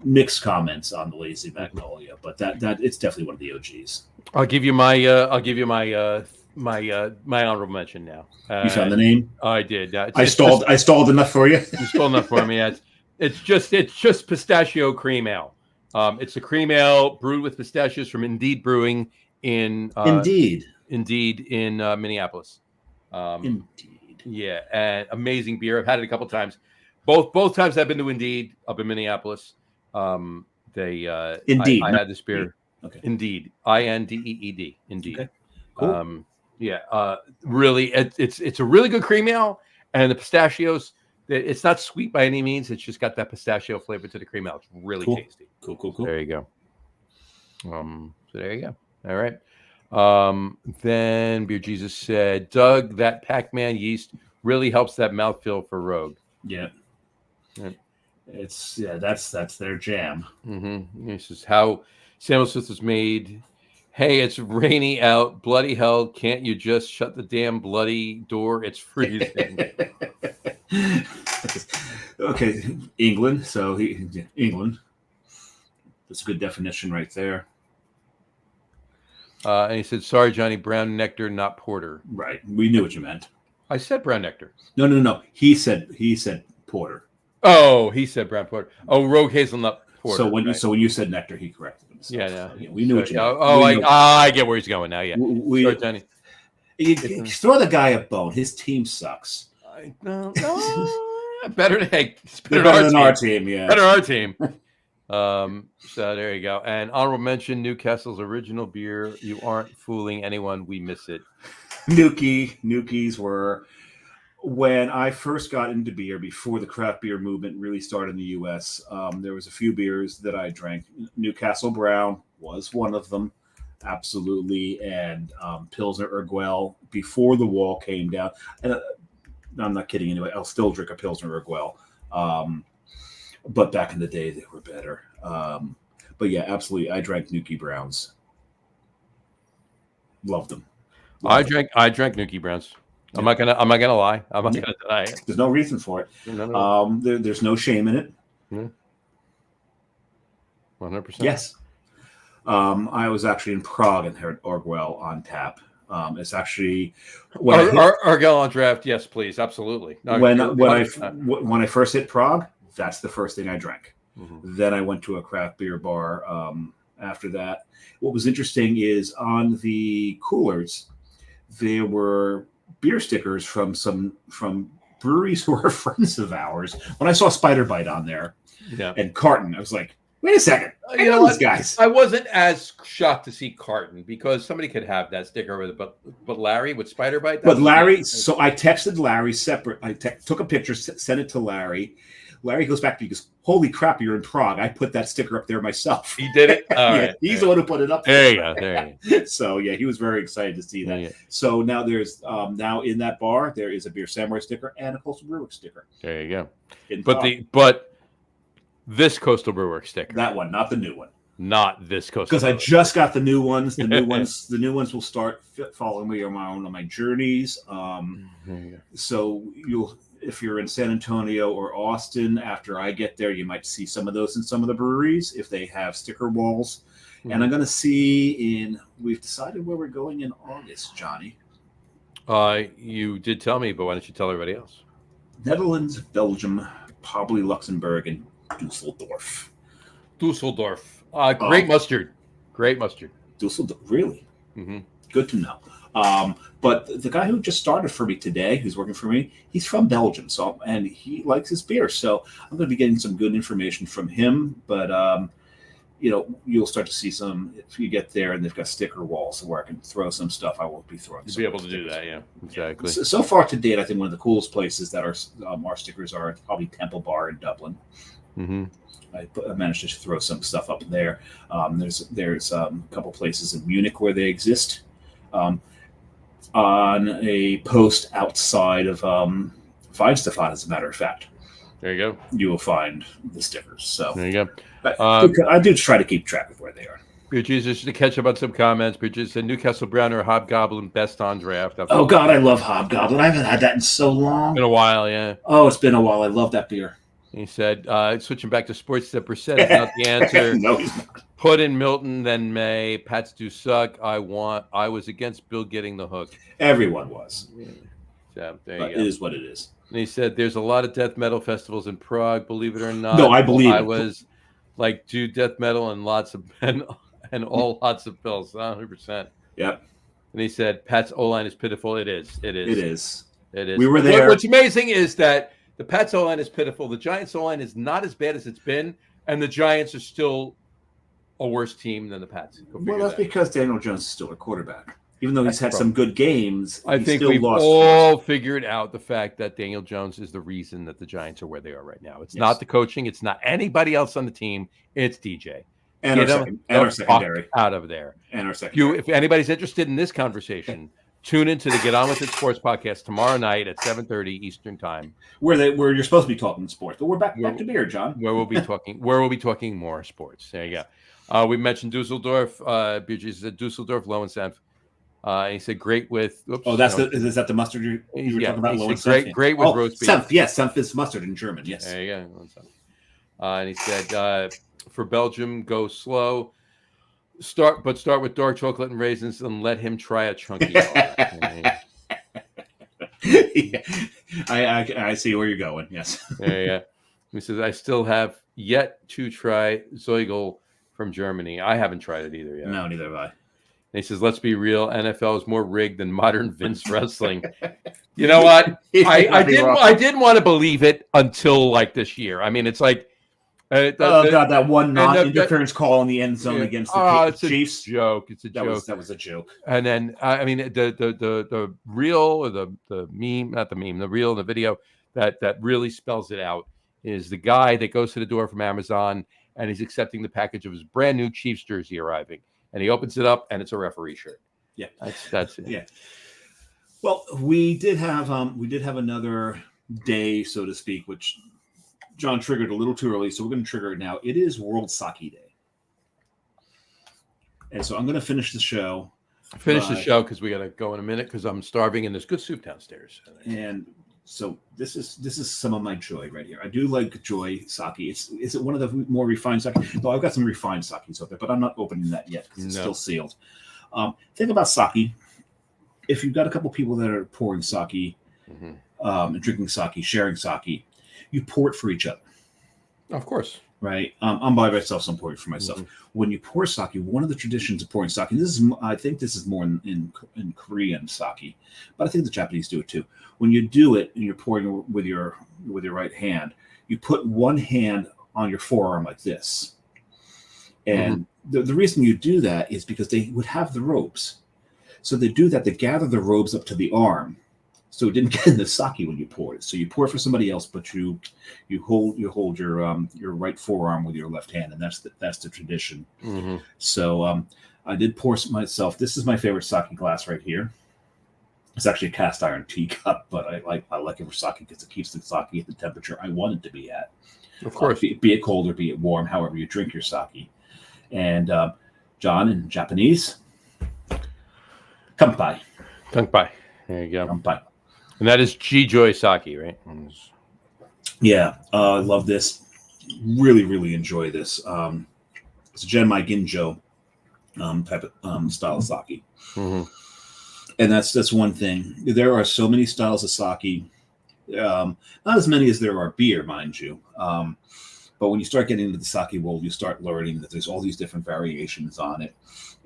mixed comments on the Lazy Magnolia, but that it's definitely one of the OGs. I'll give you my my honorable mention now. You found the name? I did. I stalled enough for you. You stole enough for me. It's just pistachio cream ale. It's a cream ale brewed with pistachios from Indeed Brewing in Indeed in Minneapolis. Indeed. Yeah, and amazing beer. I've had it a couple times. Both times I've been to Indeed up in Minneapolis. Indeed. I had this beer. Okay. Indeed. INDEED. Indeed. Okay. Cool. Really, it's a really good cream ale, and the pistachios. It's not sweet by any means. It's just got that pistachio flavor to the cream ale. It's really tasty. Cool. There you go. So there you go. All right. Then Beer Jesus said, Doug, that Pac-Man yeast really helps that mouthfeel for Rogue. Yeah. Right. That's their jam. This is how Samuel Smith was made. Hey, it's rainy out. Bloody hell. Can't you just shut the damn bloody door? It's freezing. Okay, England. So England. That's a good definition right there. And he said, sorry, Johnny, brown nectar, not porter. Right. We knew what you meant. I said brown nectar. No. He said porter. Oh, he said brown porter. Oh, Rogue hazelnut porter. So when you said nectar, he corrected himself. Yeah, we knew what you meant. Oh, I get where he's going now. Yeah. Sorry, Johnny. You throw the guy a bone. His team sucks. No. Better than our team. Yeah. Better our team. So there you go. And honorable mention, Newcastle's original beer. You aren't fooling anyone. We miss it. Nukies were when I first got into beer before the craft beer movement really started in the U.S. There was a few beers that I drank. Newcastle Brown was one of them, absolutely, and Pilsner Urquell before the wall came down. And I'm not kidding. Anyway, I'll still drink a Pilsner Urquell. But back in the day, they were better. But yeah, absolutely. I drank Nuki Browns. Loved them. I drank Nuki Browns. Yeah. I'm not gonna lie. I'm not gonna deny it. There's no reason for it. No. There's no shame in it. 100%. Yes. I was actually in Prague and heard Urquell on tap. It's actually Urquell on draft. Yes, please, absolutely. No, when I first hit Prague, that's the first thing I drank. Then I went to a craft beer bar after that. What was interesting is on the coolers, there were beer stickers from breweries who are friends of ours. When I saw Spider Bite on there and Carton, I was like, wait a second. I know these guys. I wasn't as shocked to see Carton because somebody could have that sticker with it, but Larry with Spider Bite. But Larry, so I texted Larry separate. I took a picture, sent it to Larry. Larry goes back to me, goes, holy crap, you're in Prague. I put that sticker up there myself. He did it? Right. He's the one who put it up there. There you go. So, yeah, he was very excited to see that. Yeah. So now there's, now in that bar, there is a Beer Samurai sticker and a Coastal Brewer sticker. There you go. But this Coastal Brewer sticker. That one, not the new one. not this coast. Because I just got the new ones. The new ones will start following me on my journeys. So if you're in San Antonio or Austin, after I get there, you might see some of those in some of the breweries if they have sticker walls. And I'm going to see we've decided where we're going in August, Johnny. You did tell me, but why don't you tell everybody else? Netherlands, Belgium, probably Luxembourg, and Dusseldorf. Great mustard. Great mustard. Dusseldorf, really? Mm-hmm. Good to know. But the guy who just started for me today, who's working for me, he's from Belgium, and he likes his beer. So I'm going to be getting some good information from him. But you'll start to see some if you get there, and they've got sticker walls where I can throw some stuff. I won't be throwing. You'll be able to do that, yeah, exactly. So far to date, I think one of the coolest places that our stickers are probably Temple Bar in Dublin. Mm-hmm. I managed to throw some stuff up there. There's a couple places in Munich where they exist. On a post outside of Feinstefan, as a matter of fact. There you go. You will find the stickers. So there you go. I do try to keep track of where they are. Beer Jesus, just to catch up on some comments. Beer Jesus said Newcastle Brown or Hobgoblin best on draft. Oh God, I love Hobgoblin. I haven't had that in so long. Been a while, yeah. Oh, it's been a while. I love that beer. He said, switching back to sports, that Brissett is not the answer. No, he's not. Put in Milton, then May. Pats do suck. I was against Bill getting the hook. Everyone was. Yeah. So there but you go. It is what it is. And he said, there's a lot of death metal festivals in Prague, believe it or not. No, I believe it. I was like, do death metal and all lots of pills, 100%. Yep. And he said, Pat's O-line is pitiful. It is. We were there. What's amazing is that the Pats O-line is pitiful. The Giants O-line is not as bad as it's been, and the Giants are still a worse team than the Pats. Well, that's because Daniel Jones is still a quarterback. Even though he's had some good games, I think still we've lost all figured out the fact that Daniel Jones is the reason that the Giants are where they are right now. It's not the coaching. It's not anybody else on the team. It's DJ. And our secondary. Out of there. And our secondary. If anybody's interested in this conversation, tune into the Get On With It Sports podcast tomorrow night at 7:30 Eastern Time. Where you're supposed to be talking sports, but we're back to beer, John. Where we'll be talking more sports. There you go. We mentioned Dusseldorf. BG said Dusseldorf, low and Senf. He said great with. Is that the mustard you were talking about? Low and Senf? Great with roast beef. Senf, yes, Senf is mustard in German. Yes. There you go. And he said for Belgium, go slow. Start with dark chocolate and raisins, and let him try a chunky. Yeah. I see where you're going. Yes. Yeah. He says I still have yet to try Zeugel from Germany. I haven't tried it either yet. No, neither have I. And he says, let's be real. NFL is more rigged than modern Vince wrestling. You know what? I didn't want to believe it until like this year. I mean, it's like. That one non-interference call in the end zone against the Chiefs. It's a joke. It's a joke. That was a joke. And then, I mean, the reel or the meme, not the meme, the reel and the video that really spells it out is the guy that goes to the door from Amazon and he's accepting the package of his brand new Chiefs jersey arriving. And he opens it up, and it's a referee shirt. Yeah, that's it. Yeah. Well, we did have another day, so to speak, which John triggered a little too early, so we're going to trigger it now. It is World Sake Day, and so I'm going to finish the show. The show because we got to go in a minute because I'm starving, and there's good soup downstairs. And so this is some of my joy right here. I do like Joy Sake. Is it one of the more refined sake? No, I've got some refined sakes out there, but I'm not opening that yet because it's still sealed. Think about sake. If you've got a couple people that are pouring sake, and drinking sake, sharing sake, you pour it for each other. Of course. Right. I'm by myself, so I'm pouring for myself. When you pour sake, one of the traditions of pouring sake, I think this is more in Korean sake, but I think the Japanese do it too. When you do it and you're pouring with your right hand, you put one hand on your forearm like this. And the reason you do that is because they would have the robes. So they do that, they gather the robes up to the arm. So it didn't get in the sake when you pour it. So you pour it for somebody else, but you hold your right forearm with your left hand, and that's the tradition. So I did pour myself. This is my favorite sake glass right here. It's actually a cast iron teacup, but I like it for sake because it keeps the sake at the temperature I want it to be at. Of course, be it cold or be it warm, however you drink your sake. And John, in Japanese, kanpai. Kanpai. There you go. Kanpai. And that is G-Joy Sake, right? Yeah, I love this. Really, really enjoy this. It's a Genmai Ginjo type of style of sake. Mm-hmm. And that's one thing. There are so many styles of sake. Not as many as there are beer, mind you. But when you start getting into the sake world, you start learning that there's all these different variations on it.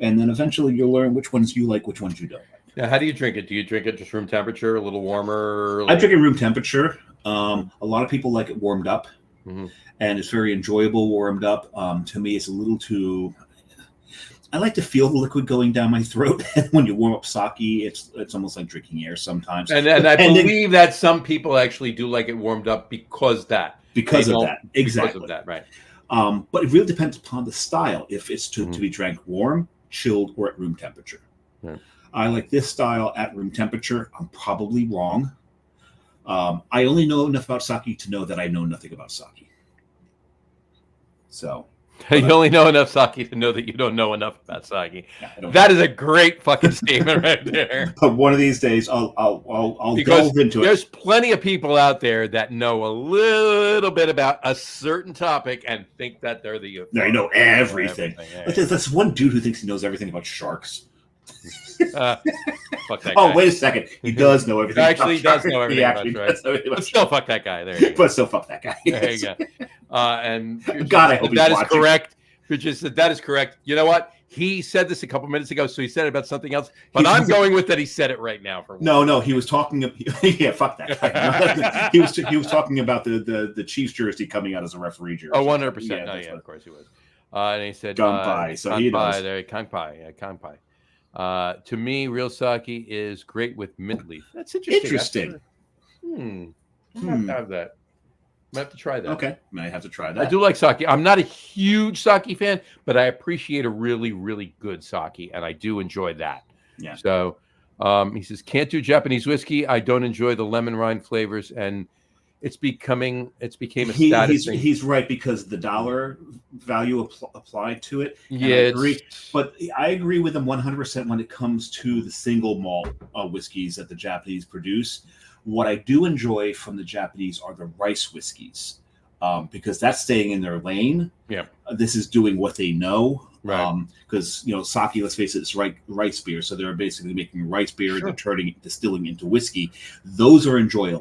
And then eventually you'll learn which ones you like, which ones you don't like. Now, how do you drink it? Do you drink it just room temperature, a little warmer? I drink it room temperature. A lot of people like it warmed up. Mm-hmm. And it's very enjoyable warmed up. To me, it's a little too... I like to feel the liquid going down my throat. And when you warm up sake, it's almost like drinking air sometimes. And I believe that some people actually do like it warmed up because of that. Exactly. Because of that, right. But it really depends upon the style. If it's to be drank warm, chilled, or at room temperature. Yeah. I like this style at room temperature. I'm probably wrong. I only know enough about sake to know that I know nothing about sake. So... You only know enough sake to know that you don't know enough about sake. Yeah, that is a great fucking statement right there. But one of these days, I'll delve into it. There's plenty of people out there that know a little bit about a certain topic and think that they're the. They know everything. That's one dude who thinks he knows everything about sharks. Fuck that guy. Oh, wait a second. He does know everything. He actually does know everything about sharks. But still, fuck that guy. There you go. But still, fuck that guy. There you go. And God, I hope that is correct. That is correct. You know what? He said this a couple minutes ago, so he said it about something else. But I'm going with that. He said it right now. No, he was talking. Yeah, fuck that guy. he was talking about the Chiefs jersey coming out as a referee jersey. Oh, 100%. Yeah, of course he was. And he said, Kanpai. So he knows. Kanpai. Yeah, Kanpai. To me, real sake is great with mint leaf. That's interesting. I have to have that. I have to try that. Okay, I have to try that. I do like sake. I'm not a huge sake fan, but I appreciate a really, really good sake, and I do enjoy that. Yeah. So he says, can't do Japanese whiskey. I don't enjoy the lemon rind flavors, and it became a status thing. He's right, because the dollar value applied to it. Yeah, I agree. But I agree with him 100% when it comes to the single malt whiskeys that the Japanese produce. What I do enjoy from the Japanese are the rice whiskeys, because that's staying in their lane. Yeah, this is doing what they know. Right. Because sake, let's face it, it's rice beer, so they're basically making rice beer and distilling into whiskey. Those are enjoyable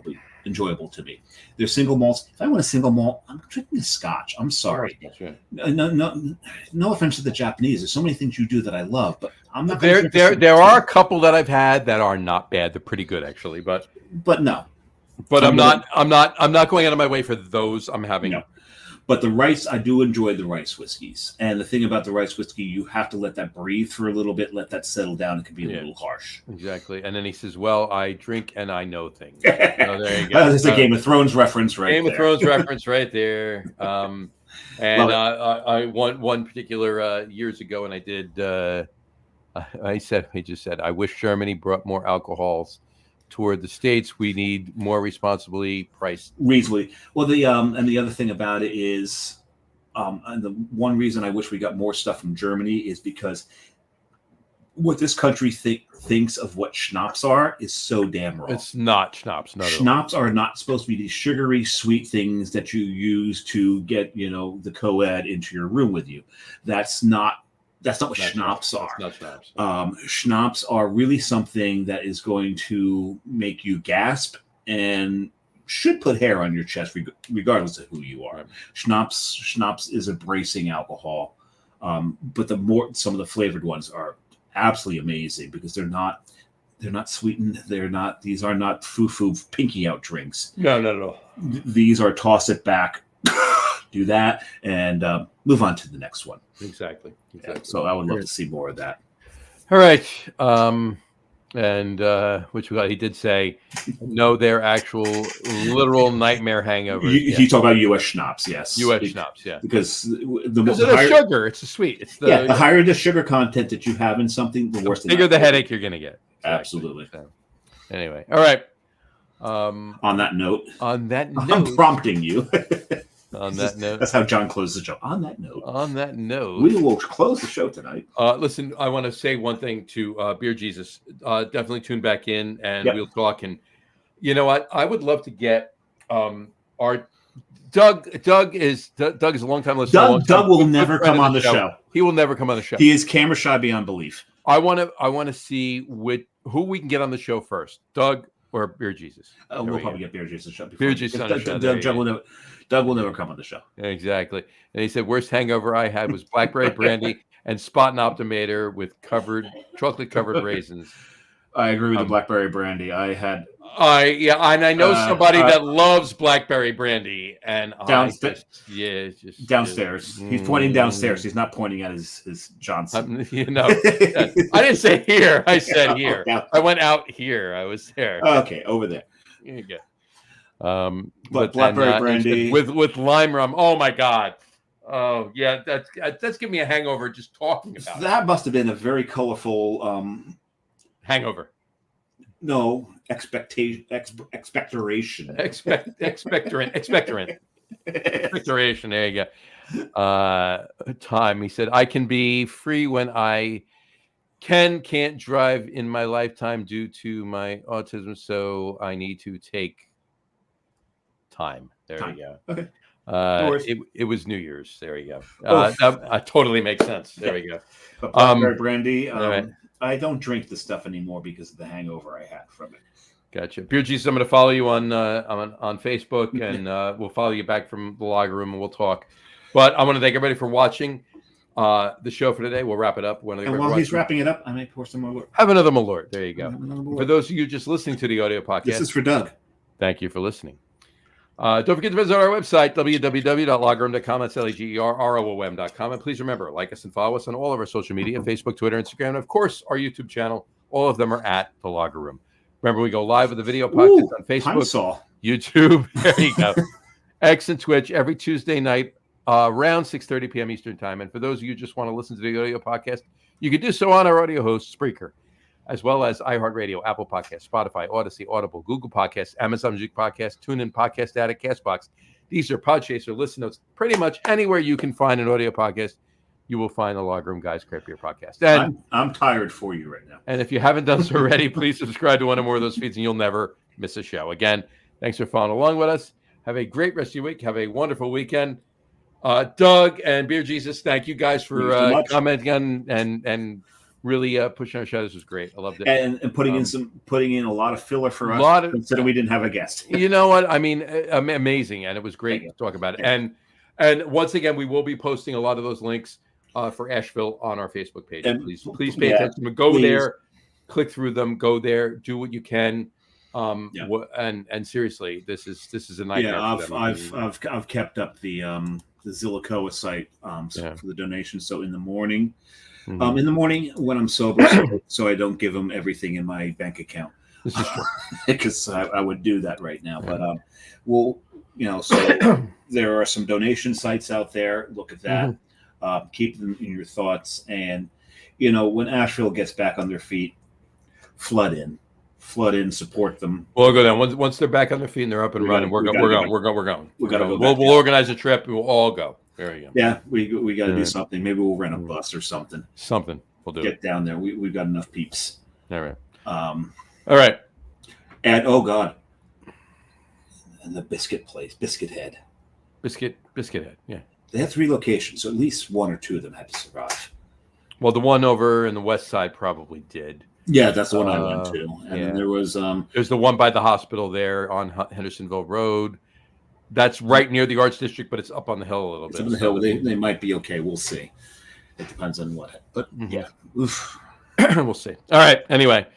to me. They're single malts. If I want a single malt, I'm drinking a Scotch. I'm sorry. Right. No offense to the Japanese. There's so many things you do that I love, but I'm not. There are a couple that I've had that are not bad. They're pretty good actually, but no. But I'm not going out of my way for those. I'm having. No. But the rice, I do enjoy the rice whiskeys. And the thing about the rice whiskey, you have to let that breathe for a little bit, let that settle down. It can be a little harsh. Exactly. And then he says, well, I drink and I know things. So there you go. That's a Game of Thrones reference right there. Game of Thrones reference right there. And I one particular years ago, and I did, he just said, I wish Germany brought more alcohols toward the States. We need more responsibly priced. Reasonably. Well, and the other thing about it is, and the one reason I wish we got more stuff from Germany is because what this country thinks of what schnapps are is so damn wrong. It's not schnapps. No, schnapps are not supposed to be these sugary, sweet things that you use to get, the co-ed into your room with you. That's not what schnapps are. Not schnapps. Schnapps are really something that is going to make you gasp and should put hair on your chest, regardless of who you are. Right. Schnapps is a bracing alcohol, but some of the flavored ones are absolutely amazing because they're not sweetened. These are not foo-foo pinky out drinks. No, not at all. These are toss it back. Do that and move on to the next one. Exactly. Yeah, so I would love to see more of that. All right. And which he did say, no, they're actual literal nightmare hangovers. He talked about U.S. schnapps, yes. U.S. schnapps, yeah. Because of the sugar, it's the sweet. It's the higher the sugar content that you have in something, the worse. The bigger the headache you're going to get. Exactly. Absolutely. So, anyway, all right. On that note, I'm prompting you. On that note, that's how John closes the show. On that note, we will close the show tonight. Listen, I want to say one thing to Beer Jesus. Definitely tune back in, and we'll talk. And you know what? I would love to get our Doug. Doug is a long time listener. Doug will never come on the show. He will never come on the show. He is camera shy beyond belief. I want to see who we can get on the show first, Doug or Beer Jesus. We'll probably get Beer Jesus show. Beer Jesus on the show. Doug will never come on the show. Exactly. And he said, worst hangover I had was blackberry brandy and spot and optimator with chocolate covered raisins. I agree with the blackberry brandy. And I know somebody that loves blackberry brandy, and downstairs. Downstairs. He's pointing downstairs. He's not pointing at his Johnson. I didn't say here. I said here. I went out here. I was there. Okay, over there. There you go. But blackberry brandy with lime rum. Oh my God. Oh yeah, that's giving me a hangover just talking about that. Must have been a very colorful hangover. No, expectoration. Expectoration. There you go. Time. He said, I can be free when I can't drive in my lifetime due to my autism, so I need to take time. There you go. Okay. It was New Year's. There you go. That totally makes sense. There we go. But blackberry brandy. Right. I don't drink the stuff anymore because of the hangover I had from it. Gotcha. Beer Jesus, I'm going to follow you on Facebook, and we'll follow you back from the Lager Room, and we'll talk. But I want to thank everybody for watching the show for today. We'll wrap it up. And while he's wrapping it up, I may pour some more. Have another Malort. There you go. For those of you just listening to the audio podcast, this is for Doug. Thank you for listening. Don't forget to visit our website, www.lagerroom.com. That's LAGERROOM.com. And please remember, like us and follow us on all of our social media, Facebook, Twitter, Instagram, and of course, our YouTube channel. All of them are at The Lager Room. Remember, we go live with the video podcast on Facebook, YouTube, there you go, X and Twitch every Tuesday night around 6:30 p.m. Eastern Time. And for those of you who just want to listen to the audio podcast, you can do so on our audio host, Spreaker, as well as iHeartRadio, Apple Podcasts, Spotify, Odyssey, Audible, Google Podcasts, Amazon Music Podcasts, TuneIn, Podcast Addict, CastBox. These are Podchaser, Listen Notes. Pretty much anywhere you can find an audio podcast, you will find the Lager Room Guys Craft Beer Podcast. And I'm tired for you right now. And if you haven't done so already, please subscribe to one or more of those feeds, and you'll never miss a show. Again, thanks for following along with us. Have a great rest of your week. Have a wonderful weekend. Doug and Beer Jesus, thank you guys for commenting on and really pushing our show. This was great. I loved it. And putting in a lot of filler for us, considering we didn't have a guest. You know what? I mean, amazing. And it was great to talk about it. And once again, we will be posting a lot of those links for Asheville on our Facebook page. And please pay attention. Go there, click through them, go there, do what you can. And seriously, this is a nightmare. Yeah, I've kept up the Zillicoa site for the donations. So in the morning, when I'm sober, so I don't give them everything in my bank account, because I would do that right now. But so there are some donation sites out there. Look at that. Keep them in your thoughts. And when Asheville gets back on their feet, flood in, support them. We'll go down once they're back on their feet and they're up and running. We're going. We'll organize a trip. We'll all go. There you go. Yeah, we got to do something. Maybe we'll rent a bus or something. Something. We'll do. Get down there. We've got enough peeps. All right. All right. And oh God, and the biscuit place, Biscuit Head. Biscuit Head. Yeah. They have 3 locations, so at least 1 or 2 of them had to survive. Well, the one over in the west side probably did. Yeah, that's the one I went to. And then there was there's the one by the hospital there on Hendersonville Road. That's right near the Arts District, but it's up on the hill a little bit. Up on the hill. They might be okay. We'll see. It depends on what. But yeah. Oof. We'll see. All right. Anyway,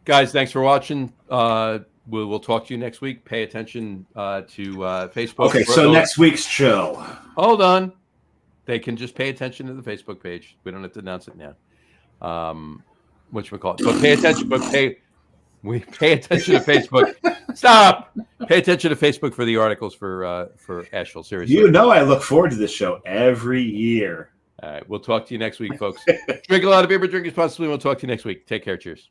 guys, thanks for watching. We'll talk to you next week. Pay attention to Facebook. Okay, so next week's show. Hold on. They can just pay attention to the Facebook page. We don't have to announce it now. Whatchamacallit. But pay attention. We pay attention to Facebook. Stop. Pay attention to Facebook for the articles for Asheville. Seriously. I look forward to this show every year. All right. We'll talk to you next week, folks. Drink a lot of beer, but drink responsibly. We'll talk to you next week. Take care. Cheers.